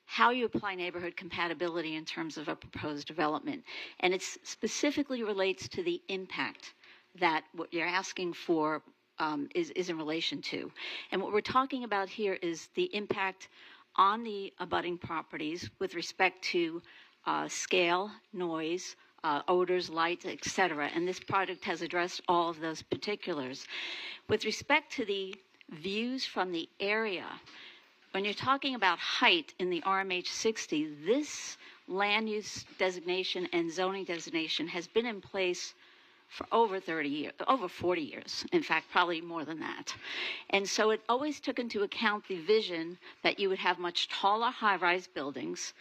how you apply neighborhood compatibility in terms of a proposed development. And it specifically relates to the impact that what you're asking for is in relation to. And what we're talking about here is the impact on the abutting properties with respect to scale, noise, odors, lights, etc. And this project has addressed all of those particulars. With respect to the views from the area, when you're talking about height in the RMH60, this land use designation and zoning designation has been in place for over 30 years, over 40 years, in fact, probably more than that. And so it always took into account the vision that you would have much taller high-rise buildings,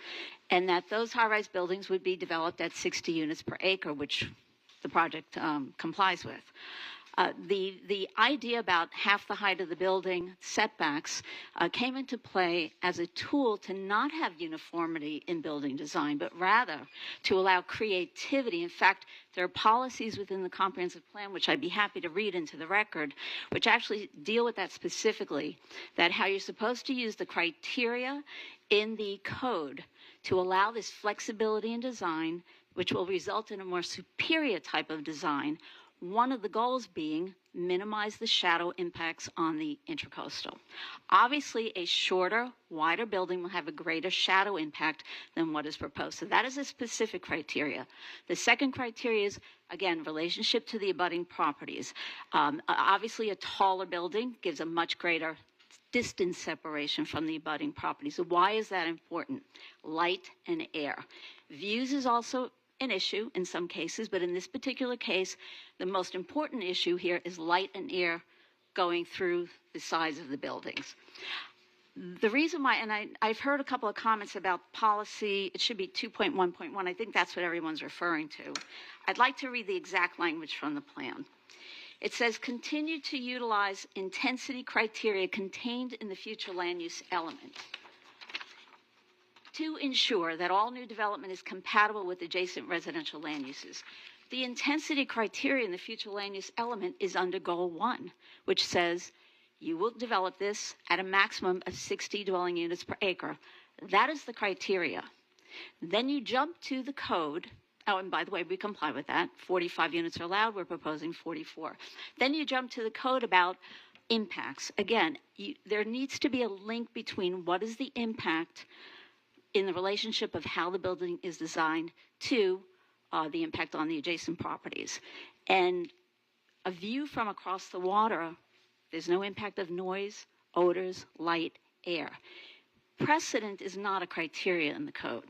and that those high-rise buildings would be developed at 60 units per acre, which the project complies with. The idea about half the height of the building setbacks came into play as a tool to not have uniformity in building design, but rather to allow creativity. In fact, there are policies within the comprehensive plan, which I'd be happy to read into the record, which actually deal with that specifically, that how you're supposed to use the criteria in the code to allow this flexibility in design, which will result in a more superior type of design. One of the goals being minimize the shadow impacts on the intracoastal. Obviously, a shorter, wider building will have a greater shadow impact than what is proposed. So that is a specific criteria. The second criteria is, again, relationship to the abutting properties. Obviously, a taller building gives a much greater distance separation from the abutting properties. So why is that important? Light and air. Views is also an issue in some cases, but in this particular case, the most important issue here is light and air going through the sides of the buildings. The reason why, and I've heard a couple of comments about policy, it should be 2.1.1, I think that's what everyone's referring to. I'd like to read the exact language from the plan. It says, continue to utilize intensity criteria contained in the future land use element to ensure that all new development is compatible with adjacent residential land uses. The intensity criteria in the future land use element is under Goal 1, which says you will develop this at a maximum of 60 dwelling units per acre. That is the criteria. Then you jump to the code. Oh, and by the way, we comply with that. 45 units are allowed. We're proposing 44. Then you jump to the code about impacts. Again, there needs to be a link between what is the impact in the relationship of how the building is designed to the impact on the adjacent properties. And a view from across the water, there's no impact of noise, odors, light, air. Precedent is not a criteria in the code.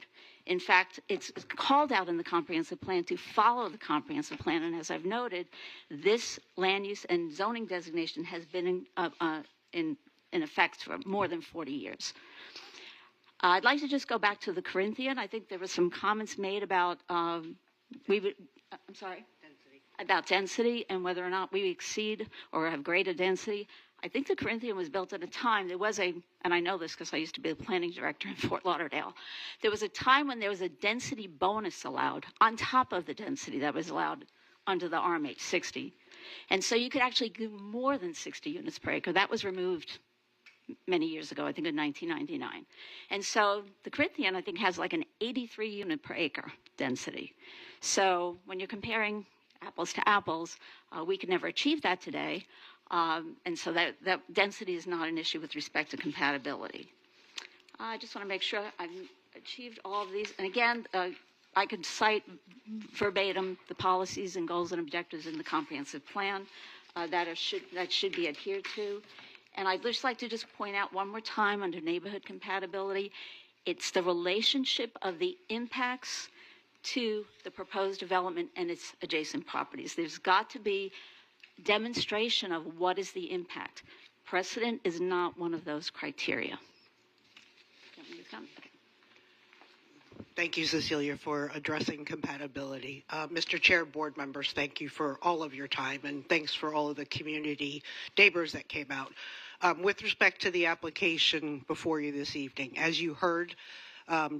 In fact, it's called out in the comprehensive plan to follow the comprehensive plan. And as I've noted, this land use and zoning designation has been in effect for more than 40 years. I'd like to just go back to the Corinthian. I think there were some comments made about about density and whether or not we exceed or have greater density. I think the Corinthian was built at a time, and I know this because I used to be the planning director in Fort Lauderdale, there was a time when there was a density bonus allowed on top of the density that was allowed under the RMH 60. And so you could actually do more than 60 units per acre. That was removed many years ago, I think in 1999. And so the Corinthian, I think, has like an 83 unit per acre density. So when you're comparing apples to apples, we can never achieve that today. And so that density is not an issue with respect to compatibility. I just want to make sure I've achieved all of these. And again, I could cite verbatim the policies and goals and objectives in the comprehensive plan that should be adhered to. And I'd just like to point out one more time under neighborhood compatibility, it's the relationship of the impacts to the proposed development and its adjacent properties. There's got to be demonstration of what is the impact. Precedent is not one of those criteria.
Thank you, Cecilia, for addressing compatibility. Mr. Chair, board members, thank you for all of your time, and thanks for all of the community neighbors that came out. With respect to the application before you this evening, as you heard,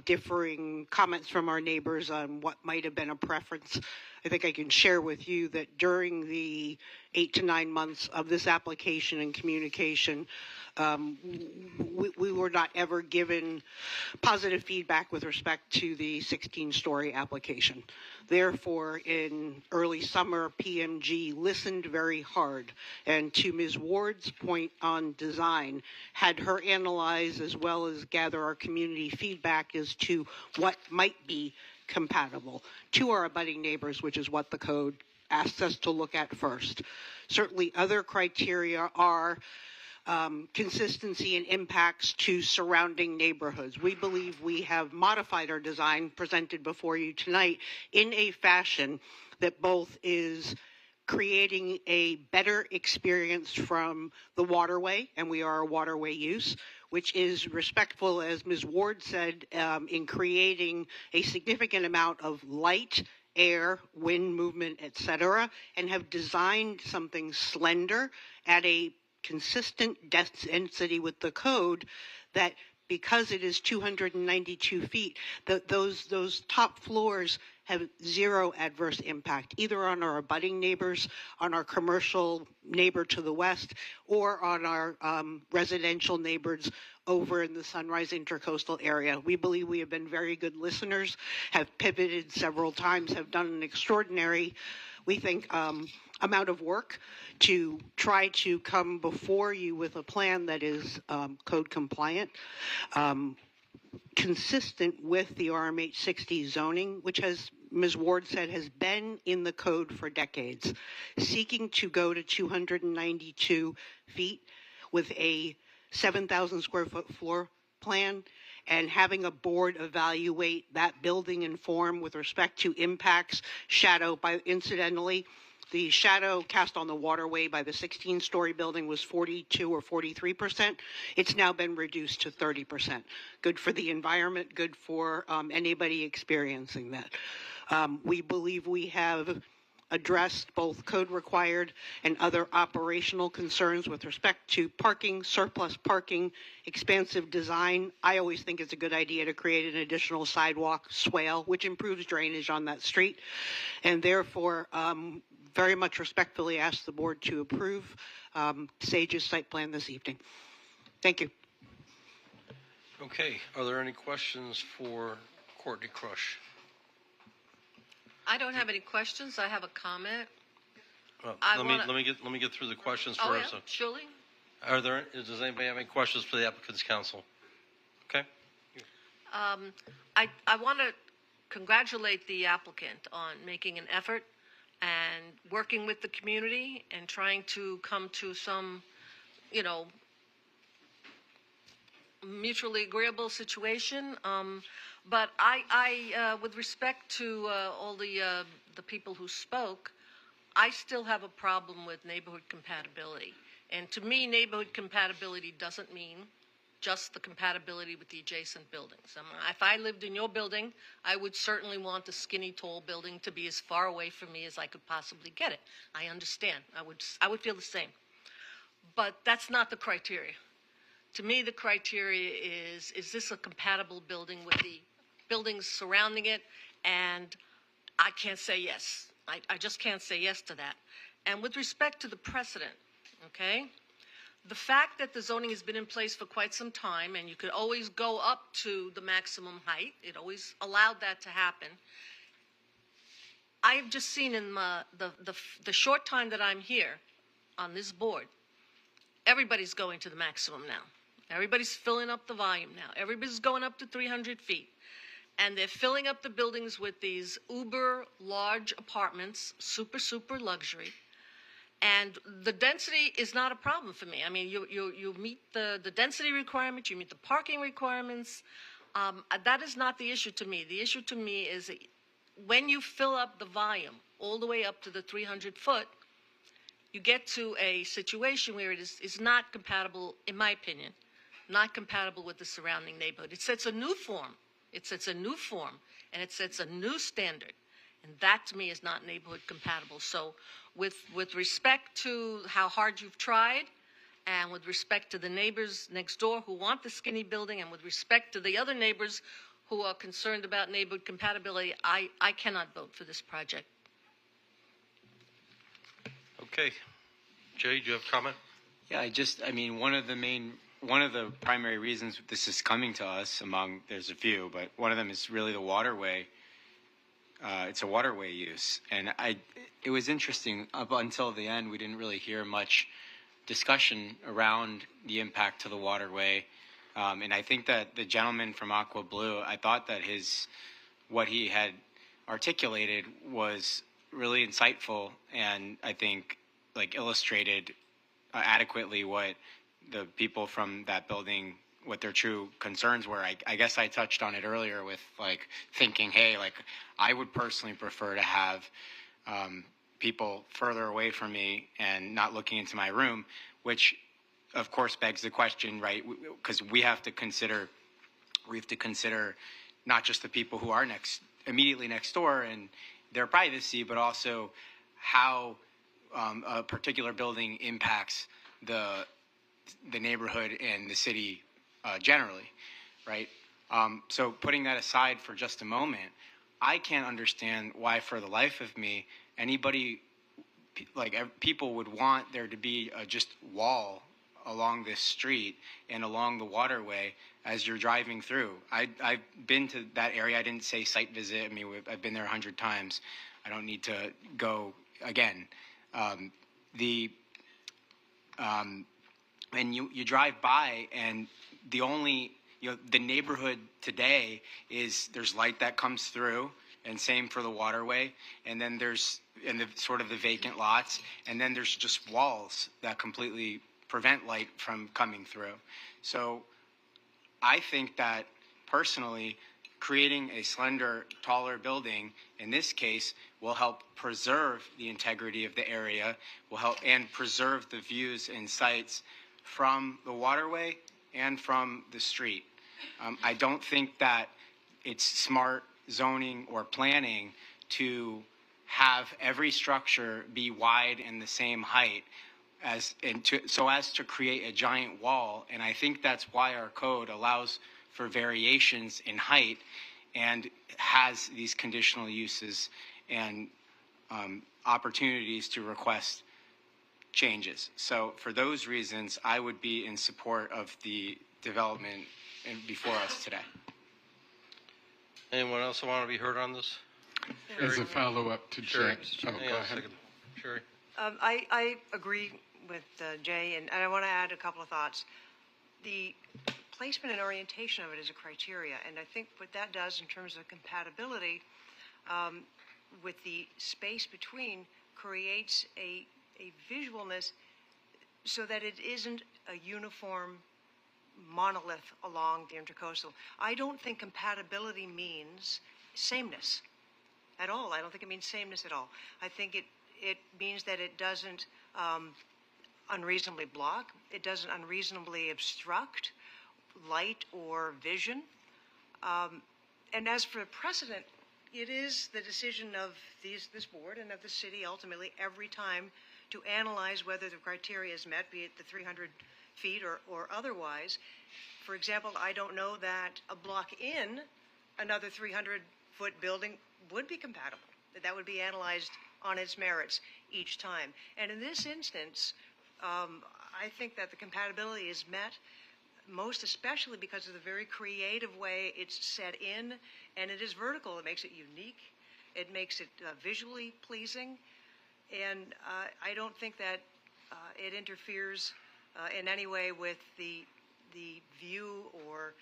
differing comments from our neighbors on what might have been a preference, I think I can share with you that during the 8 to 9 months of this application and communication, we were not ever given positive feedback with respect to the 16-story application. Therefore, in early summer, PMG listened very hard, and to Ms. Ward's point on design, had her analyze as well as gather our community feedback as to what might be compatible to our abutting neighbors, which is what the code asks us to look at first. Certainly other criteria are consistency and impacts to surrounding neighborhoods. We believe we have modified our design presented before you tonight in a fashion that both is creating a better experience from the waterway, and we are a waterway use, which is respectful, as Ms. Ward said, in creating a significant amount of light, air, wind movement, etc., and have designed something slender at a consistent density with the code that, because it is 292 feet, those top floors have zero adverse impact, either on our abutting neighbors, on our commercial neighbor to the west, or on our residential neighbors over in the Sunrise Intercoastal area. We believe we have been very good listeners, have pivoted several times, have done an extraordinary, we think, amount of work to try to come before you with a plan that is code compliant, consistent with the RMH 60 zoning, which, has Ms. Ward said, has been in the code for decades, seeking to go to 292 feet with a 7,000 square foot floor plan, and having a board evaluate that building and form with respect to impacts, shadow. By incidentally, the shadow cast on the waterway by the 16-story building was 42 or 43%. It's now been reduced to 30%. Good for the environment, good for anybody experiencing that. We believe we have addressed both code required and other operational concerns with respect to parking, surplus parking, expansive design. I always think it's a good idea to create an additional sidewalk swale, which improves drainage on that street, and therefore very much respectfully ask the board to approve Sage's site plan this evening. Thank you.
Okay, are there any questions for Courtney Crush?
I don't have any questions. I have a comment.
Let me get through the questions first.
Yeah, surely.
Does anybody have any questions for the applicant's counsel? Okay.
I want to congratulate the applicant on making an effort and working with the community and trying to come to some, mutually agreeable situation. But I with respect to all the people who spoke, I still have a problem with neighborhood compatibility. And to me, neighborhood compatibility doesn't mean just the compatibility with the adjacent buildings. If I lived in your building, I would certainly want the skinny, tall building to be as far away from me as I could possibly get it. I understand. I would feel the same. But that's not the criteria. To me, the criteria is this a compatible building with the buildings surrounding it? And I can't say yes. I just can't say yes to that. And with respect to the precedent, okay, the fact that the zoning has been in place for quite some time, and you could always go up to the maximum height, it always allowed that to happen. I've just seen in the short time that I'm here on this board, everybody's going to the maximum now. Everybody's filling up the volume now. Everybody's going up to 300 feet. And they're filling up the buildings with these uber large apartments, super, super luxury. And the density is not a problem for me. I mean, you meet the density requirements, you meet the parking requirements. That is not the issue to me. The issue to me is that when you fill up the volume all the way up to the 300 foot, you get to a situation where it is not compatible, in my opinion, not compatible with the surrounding neighborhood. It sets a new form. It sets a new form, and it sets a new standard. And that, to me, is not neighborhood compatible. So with respect to how hard you've tried, and with respect to the neighbors next door who want the skinny building, and with respect to the other neighbors who are concerned about neighborhood compatibility, I cannot vote for this project.
Okay. Jay, do you have a comment?
Yeah, one of the primary reasons this is coming to us, there's a few, but one of them is really the waterway. It's a waterway use. And it was interesting, up until the end, we didn't really hear much discussion around the impact to the waterway. And I think that the gentleman from Aqua Blue, I thought that what he had articulated was really insightful, and I think illustrated adequately what the people from that building, what their true concerns were. I guess I touched on it earlier with thinking, hey, I would personally prefer to have people further away from me and not looking into my room, which of course begs the question, right? Because we have to consider not just the people who are immediately next door and their privacy, but also how a particular building impacts the neighborhood and the city generally, right? So putting that aside for just a moment, I can't understand why, for the life of me, anybody, people would want there to be just wall along this street and along the waterway as you're driving through. I've been to that area. I didn't say site visit. I mean, I've been there 100 times. I don't need to go again. And you drive by, and the only, the neighborhood today is there's light that comes through, and same for the waterway, and then there's the sort of the vacant lots, and then there's just walls that completely prevent light from coming through. So I think that personally, creating a slender, taller building in this case will help preserve the integrity of the area, will help and preserve the views and sights from the waterway and from the street. I don't think that it's smart zoning or planning to have every structure be wide and the same height so as to create a giant wall. And I think that's why our code allows for variations in height and has these conditional uses and opportunities to request changes. So for those reasons, I would be in support of the development before us today.
Anyone else want to be heard on this?
As a follow-up to
Sherry.
Jay. Oh, go ahead.
Sherry.
I agree with Jay, and I want to add a couple of thoughts. The placement and orientation of it is a criteria, and I think what that does in terms of compatibility with the space between creates a visualness so that it isn't a uniform monolith along the intercoastal. I don't think compatibility means sameness at all. I don't think it means sameness at all. I think it means that it doesn't unreasonably block, it doesn't unreasonably obstruct light or vision. And as for precedent, it is the decision of this board and of the city ultimately every time to analyze whether the criteria is met, be it the 300 feet or otherwise. For example, I don't know that a block in another 300-foot building would be compatible. That would be analyzed on its merits each time. And in this instance, I think that the compatibility is met, most especially because of the very creative way it's set in, and it is vertical. It makes it unique. It makes it visually pleasing. And I don't think that it interferes in any way with the view or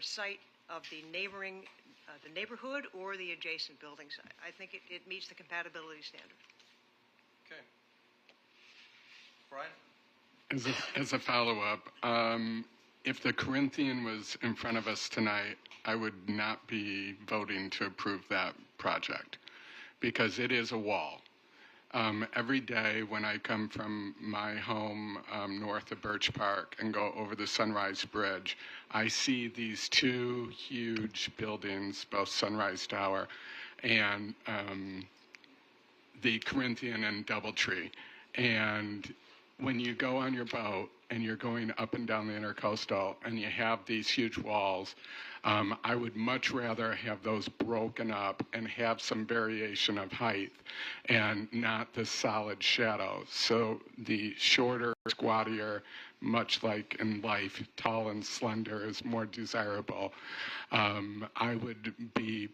sight of the neighboring, the neighborhood or the adjacent buildings. I think it meets the compatibility standard.
Okay. Brian?
As a follow-up, if the Corinthian was in front of us tonight, I would not be voting to approve that project because it is a wall. Every day when I come from my home north of Birch Park and go over the Sunrise Bridge, I see these two huge buildings, both Sunrise Tower and the Corinthian and Doubletree. And when you go on your boat and you're going up and down the intercoastal and you have these huge walls, I would much rather have those broken up and have some variation of height and not the solid shadow. So the shorter, squattier, much like in life, tall and slender is more desirable. I would be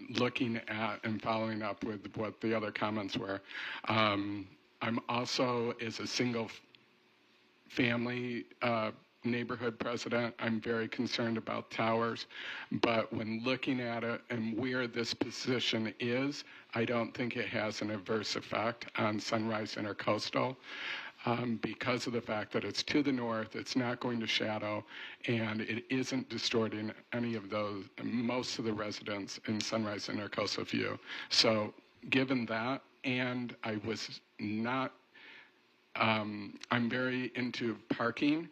looking at and following up with what the other comments were. I'm also, as a single family neighborhood president, I'm very concerned about towers. But when looking at it and where this position is, I don't think it has an adverse effect on Sunrise Intercoastal because of the fact that it's to the north, it's not going to shadow, and it isn't distorting any of those, most of the residents in Sunrise Intercoastal view. So given that, and I was not, I'm very into parking.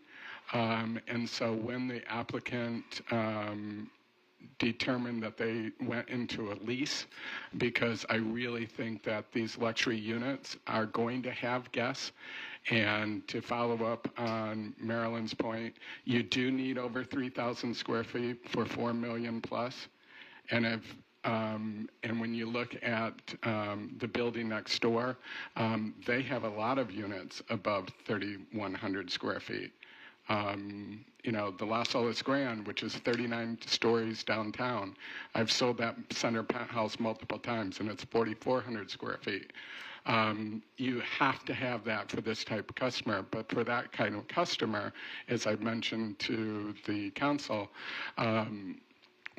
And so when the applicant determined that they went into a lease, because I really think that these luxury units are going to have guests. And to follow up on Marilyn's point, you do need over 3,000 square feet for 4 million plus. And and when you look at the building next door, they have a lot of units above 3,100 square feet. You know, the Las Olas Grand, which is 39 stories downtown, I've sold that center penthouse multiple times, and it's 4,400 square feet. You have to have that for this type of customer, but for that kind of customer, as I mentioned to the council,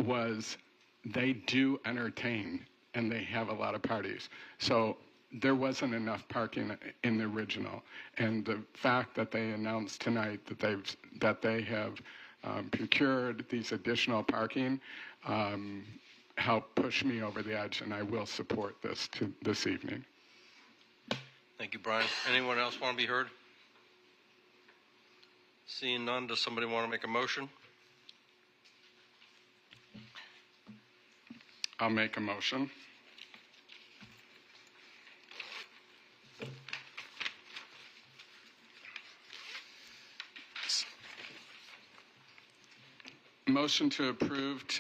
was they do entertain and they have a lot of parties. So there wasn't enough parking in the original, and the fact that they announced tonight that they have procured these additional parking helped push me over the edge, and I will support this evening.
Thank you, Brian. Anyone else want to be heard? Seeing none, does somebody want to make a motion?
I'll make a motion. Motion to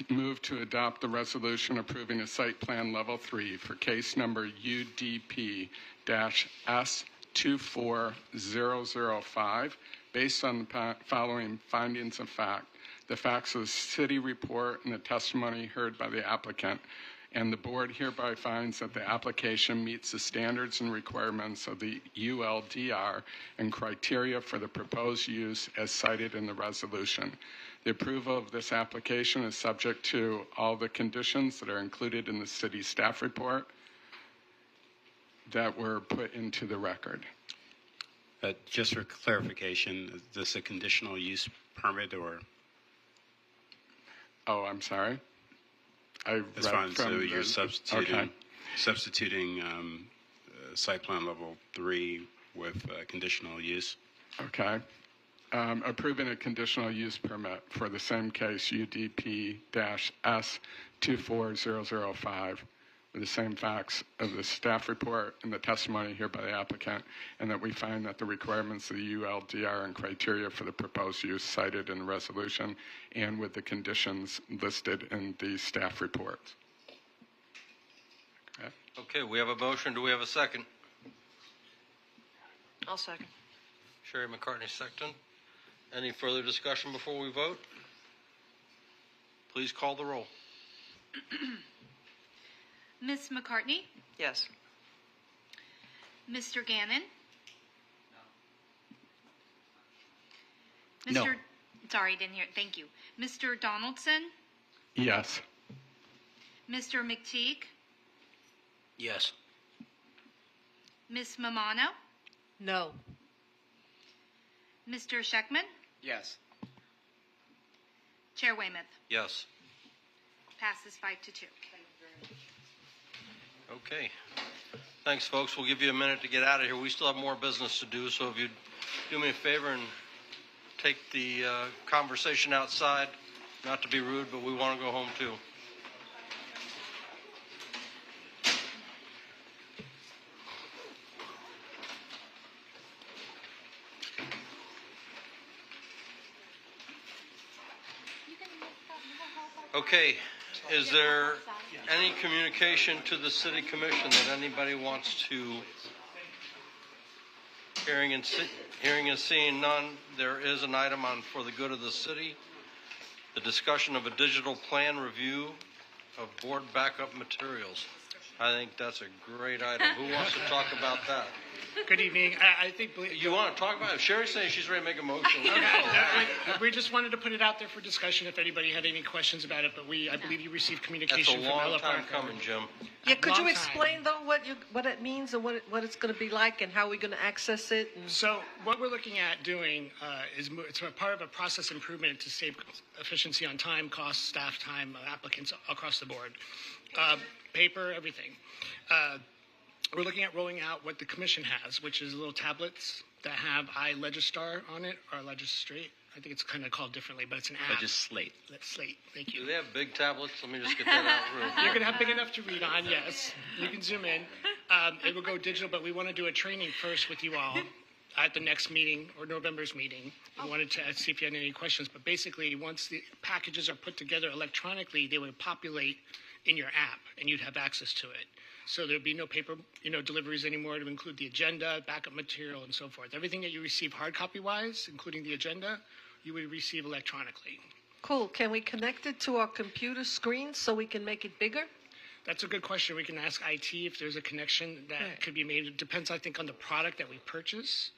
move to adopt the resolution approving a site plan level 3 for case number UDP-S24005 based on the following findings of fact: the facts of the city report and the testimony heard by the applicant. And the board hereby finds that the application meets the standards and requirements of the ULDR and criteria for the proposed use as cited in the resolution. The approval of this application is subject to all the conditions that are included in the city staff report that were put into the record.
Just for clarification, is this a conditional use permit or?
Oh, I'm sorry.
That's fine. So you're substituting site plan level 3 with conditional use.
Okay. Approving a conditional use permit for the same case, UDP-S24005, with the same facts of the staff report and the testimony here by the applicant, and that we find that the requirements of the ULDR and criteria for the proposed use cited in the resolution and with the conditions listed in the staff report.
Okay, we have a motion. Do we have a second?
I'll second.
Sherry McCartney, second. Any further discussion before we vote? Please call the roll.
Ms. McCartney?
Yes.
Mr. Gannon?
No.
Sorry, didn't hear. Thank you. Mr. Donaldson?
Yes.
Mr. McTeague?
Yes.
Ms. Mamano?
No.
Mr. Scheckman?
Yes.
Chair Weymouth?
Yes.
Passes 5-2.
Okay. Thanks, folks. We'll give you a minute to get out of here. We still have more business to do, so if you'd do me a favor and take the conversation outside, not to be rude, but we want to go home too. Okay, is there any communication to the city commission that anybody wants to? Hearing and seeing none, there is an item on for the good of the city, the discussion of a digital plan review of board backup materials. I think that's a great item. Who wants to talk about that?
Good evening. I think
You want to talk about it? Sherry's saying she's ready to make a motion.
we just wanted to put it out there for discussion if anybody had any questions about it, but I believe you received
That's a
communication from
long
Ella
time
Parker.
coming, Jim.
Yeah, could you
Long
explain though what it means and what it's going to be like and how we're going to access it? And...
So what we're looking at doing it's a part of a process improvement to save efficiency on time, cost, staff time, applicants across the board, paper, everything. We're looking at rolling out what the commission has, which is little tablets that have iLegistar on it, or Legistrate. I think it's kind of called differently, but it's an app.
Legislate.
Slate. Thank you.
Do they have big tablets? Let me just get that out real quick.
You're going to have big enough to read on, yes. You can zoom in. It will go digital, but we want to do a training first with you all at the next meeting or November's meeting. We wanted to see if you had any questions, but basically once the packages are put together electronically, they would populate in your app and you'd have access to it. So there'd be no paper, deliveries anymore to include the agenda, backup material, and so forth. Everything that you receive hard copy wise, including the agenda, you would receive electronically.
Cool. Can we connect it to our computer screen so we can make it bigger?
That's a good question. We can ask IT if there's a connection that could be made. It depends, I think, on the product that we purchase.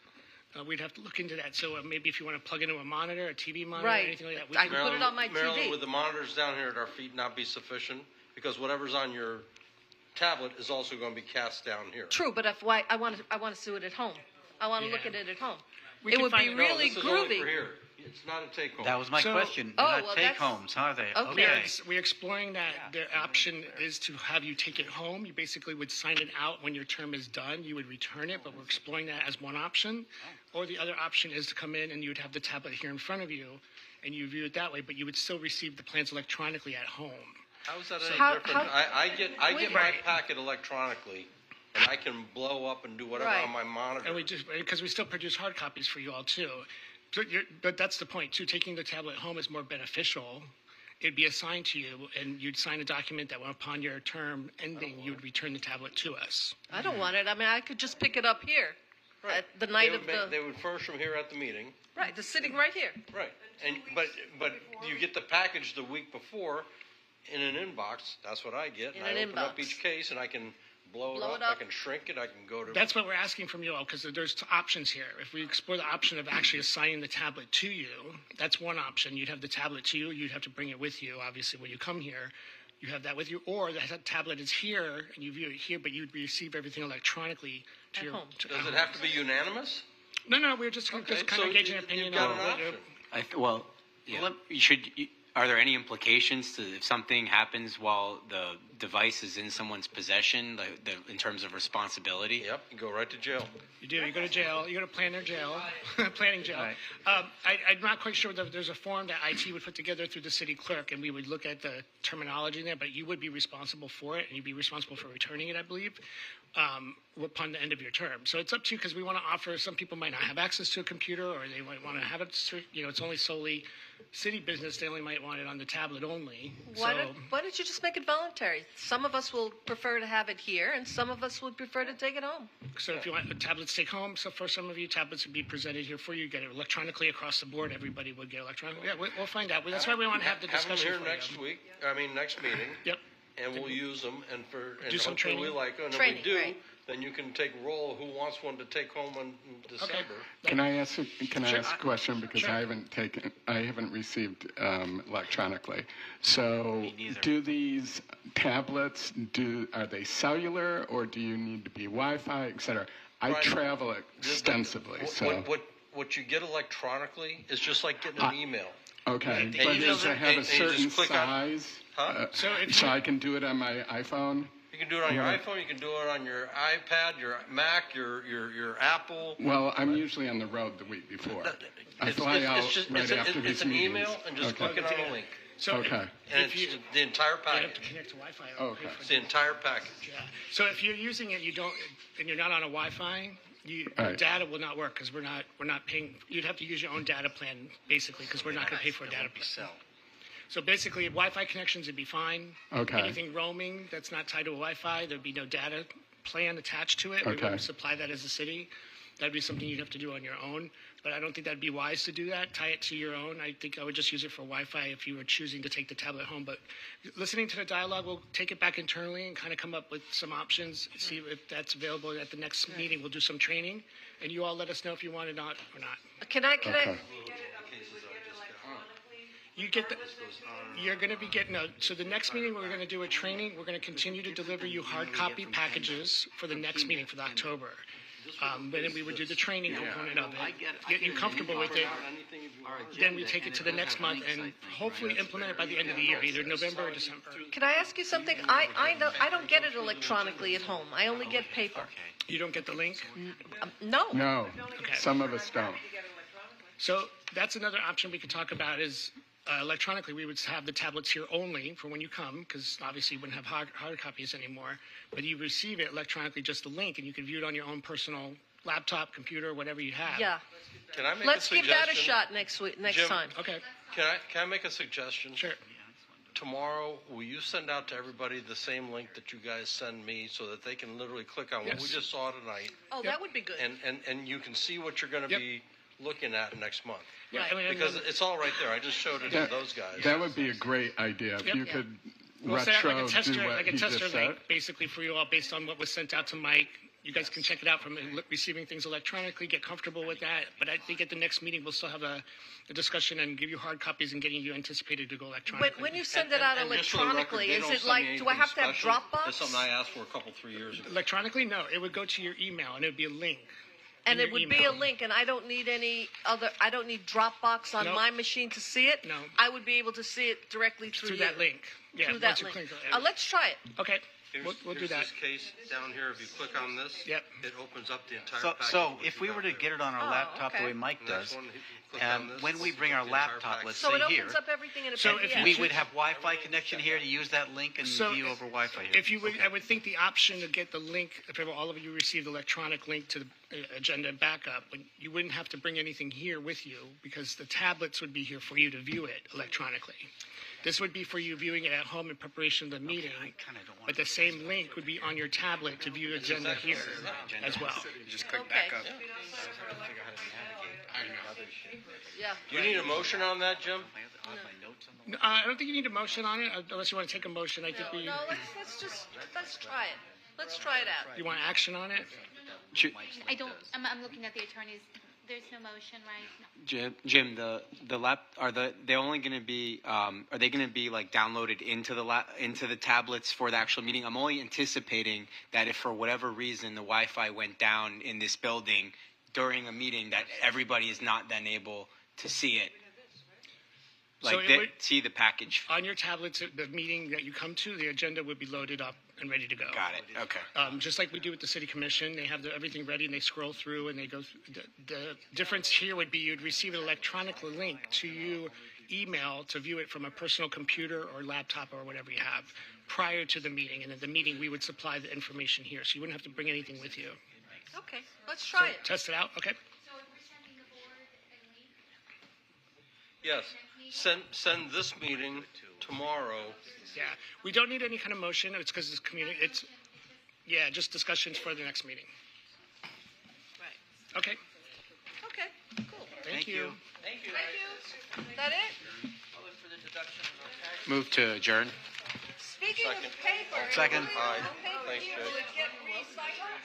We'd have to look into that. So maybe if you want to plug into a monitor, a TV monitor,
Right.
anything like that. We
I
can
can put it on my
Marilyn,
TV.
would the monitors down here at our feet not be sufficient? Because whatever's on your tablet is also going to be cast down here.
True, but if I want to see it at home. I want to look at it at home.
We
It
can
would be
find- no,
really
This is only
groovy.
for here. It's not a take-home.
That was my
So-
question.
Oh,
They're
well,
not take homes, are they?
Okay.
We're exploring that. The option is to have you take it home. You basically would sign it out when your term is done. You would return it, but we're exploring that as one option. Or the other option is to come in and you would have the tablet here in front of you and you view it that way, but you would still receive the plans electronically at home.
How is that
So
any
how-
different? I get
Wait.
my packet electronically, and I can blow up and do whatever
Right.
on my monitor.
And because we still produce hard copies for you all too. But that's the point too. Taking the tablet home is more beneficial. It'd be assigned to you, and you'd sign a document that upon your term ending, you would return the tablet to us.
I don't want it. I mean, I could just pick it up here at the night of the.
They would furnish them here at the meeting.
Right, they're sitting right here.
Right. But you get the package the week before in an inbox. That's what I get.
In
and I
an
open up
inbox.
each case and I can blow
Blow
it
it
up.
up.
I can shrink it. I can go to.
That's what we're asking from you all, because there's options here. If we explore the option of actually assigning the tablet to you, that's one option. You'd have the tablet to you. You'd have to bring it with you, obviously, when you come here. You have that with you. Or the tablet is here, and you view it here, but you'd receive everything electronically to
At
your
home.
Does it have to be unanimous?
No, we're just kind
so
of gauging
you-
opinion
you've got
on
an
what.
option.
Are there any implications to if something happens while the device is in someone's possession, in terms of responsibility?
Yep, you go right to jail.
You do. You go to jail. You go to planning jail.
Right.
I'm not quite sure that there's a form that IT would put together through the city clerk, and we would look at the terminology in there. But you would be responsible for it, and you'd be responsible for returning it, I believe, upon the end of your term. So it's up to you, because we want to offer. Some people might not have access to a computer, or they might want to have it. It's only solely city business. They only might want it on the tablet only.
Why don't you just make it voluntary? Some of us will prefer to have it here, and some of us would prefer to take it home.
So if you want the tablets to take home, so for some of you, tablets would be presented here for you. You get it electronically across the board. Everybody would get electronically. Yeah, we'll find out. That's why we want to have the discussion.
Have them here next meeting.
Yep.
And we'll use them, and
Do some
hopefully we
training.
like them. And
Training,
if we do,
right.
then you can take roll who wants one to take home in December.
Can I ask a question, because I haven't received electronically. So do these tablets are they cellular, or do you need to be Wi-Fi, et cetera? I
Right.
travel extensively, so
What you get electronically is just like getting an email.
okay.
And
But
you
does
just-
it have
and
a
you
certain
just click on-
size?
Huh?
So I can do it on my iPhone?
You can do it on your
Yeah.
iPhone. You can do it on your iPad, your Mac, your Apple.
Well, I'm usually on the road the week before. I fly out right after these
It's an
meetings.
email, and just
Okay.
click it on a link.
So
Okay.
And it's the entire
You have
package.
to connect to Wi-Fi.
Okay.
It's the entire package.
Yeah. So if you're using it, and you're not on a Wi-Fi, your
Right.
data will not work, because we're not paying. You'd have to use your own data plan, basically, because we're not going to pay for a data plan. So basically, Wi-Fi connections would be fine.
Okay.
Anything roaming that's not tied to a Wi-Fi, there'd be no data plan attached to it. We
Okay.
would supply that as a city. that'd be something you'd have to do on your own. But I don't think that'd be wise to do that. Tie it to your own. I think I would just use it for Wi-Fi if you were choosing to take the tablet home. But listening to the dialogue, we'll take it back internally and kind of come up with some options, see if that's available at the next meeting. We'll do some training, and you all let us know if you want it or not.
Can I?
You get the, you're going to be getting a, so the next meeting we're going to do a training. We're going to continue to deliver you hard copy packages for the next meeting for the October. But then we would do the training component of it, get you comfortable with it. Then we take it to the next month and hopefully implement it by the end of the year, either November or December.
Can I ask you something? I don't get it electronically at home. I only get paper.
You don't get the link?
No.
No,
Okay.
some of us don't.
So that's another option we could talk about is electronically, we would have the tablets here only for when you come, because obviously you wouldn't have hard copies anymore. But you receive it electronically, just the link, and you can view it on your own personal laptop, computer, whatever you have.
Yeah.
Can I make
Let's
a
give that a
suggestion?
shot next
Jim,
time.
Okay.
Can I make a suggestion?
Sure.
Tomorrow, will you send out to everybody the same link that you guys send me so that they can literally click on what we
Yes.
just saw tonight?
Oh, that would be good.
And you can see what you're going to be looking at next month.
Yeah, I mean,
Because it's all right there. I just showed it to those guys.
That would be a great idea if
Yep.
you could
We'll set up
retro
like a tester,
do what
like a
he
tester
just
link,
said.
basically for you all, based on what was sent out to Mike. You guys can check it out from receiving things electronically, get comfortable with that. But I think at the next meeting, we'll still have a discussion and give you hard copies and getting you anticipated to go electronically.
When you send it out
And just for the record,
electronically,
they
is
don't
it
send
like,
me
do I have to have
anything special.
Dropbox?
It's something I asked for a couple, 3 years ago.
Electronically, no. It would go to your email, and it would be a link.
And
in
it
your
would be a
email.
link, and I don't need I don't need Dropbox on
Nope.
my machine to see it.
No.
I would be able to see it directly through
Through
you.
that link. Yeah,
Through
once
that
you
link.
click it.
Let's try it.
Okay.
Here's,
We'll do
here's
that.
this case down here. If you click on this,
Yep.
it opens up the entire
So,
package.
so if we were to get it on our
Oh,
laptop the
okay.
way Mike
Next
does,
one, click on this,
when we
opens
bring
up
our
the entire
laptop,
package.
let's
So
say
it
here,
opens up everything in a
So
PDF.
if you
we would have Wi-Fi connection here to use that link and
So
view over Wi-Fi here.
If you would, I would think the option to get the link, if all of you received electronic link to the agenda backup, you wouldn't have to bring anything here with you because the tablets would be here for you to view it electronically. This would be for you viewing it at home in preparation of the meeting, but the same link would be on your tablet to view the agenda here as well.
Just click back up. Yeah.
Do you need a motion on that, Jim?
I don't think you need a motion on it unless you want to take a motion. I think
No, let's try it. Let's try it out.
You want action on it?
I don't, I'm looking at the attorneys. There's no motion, right?
Jim, they're only going to be are they going to be like downloaded into the tablets for the actual meeting? I'm only anticipating that if for whatever reason the Wi-Fi went down in this building during a meeting, that everybody is not then able to see it.
So
Like
it
they
would-
see the package.
On your tablets, the meeting that you come to, the agenda would be loaded up and ready to go.
Got it. Okay.
Just like we do with the city commission, they have everything ready and they scroll through and they go through. The difference here would be you'd receive an electronic link to you email to view it from a personal computer or laptop or whatever you have prior to the meeting. And at the meeting, we would supply the information here. So you wouldn't have to bring anything with you.
Okay, let's try it.
Test it out. Okay.
Yes. Send this meeting tomorrow.
Yeah. We don't need any kind of motion. It's because it's just discussions for the next meeting.
Right.
Okay.
Okay, cool.
Thank you.
Thank you. Is that it?
Move to adjourn.
Speaking of paper.
Second.
Aye.
Paper
Thanks,
here,
Jay.
will it get recycled?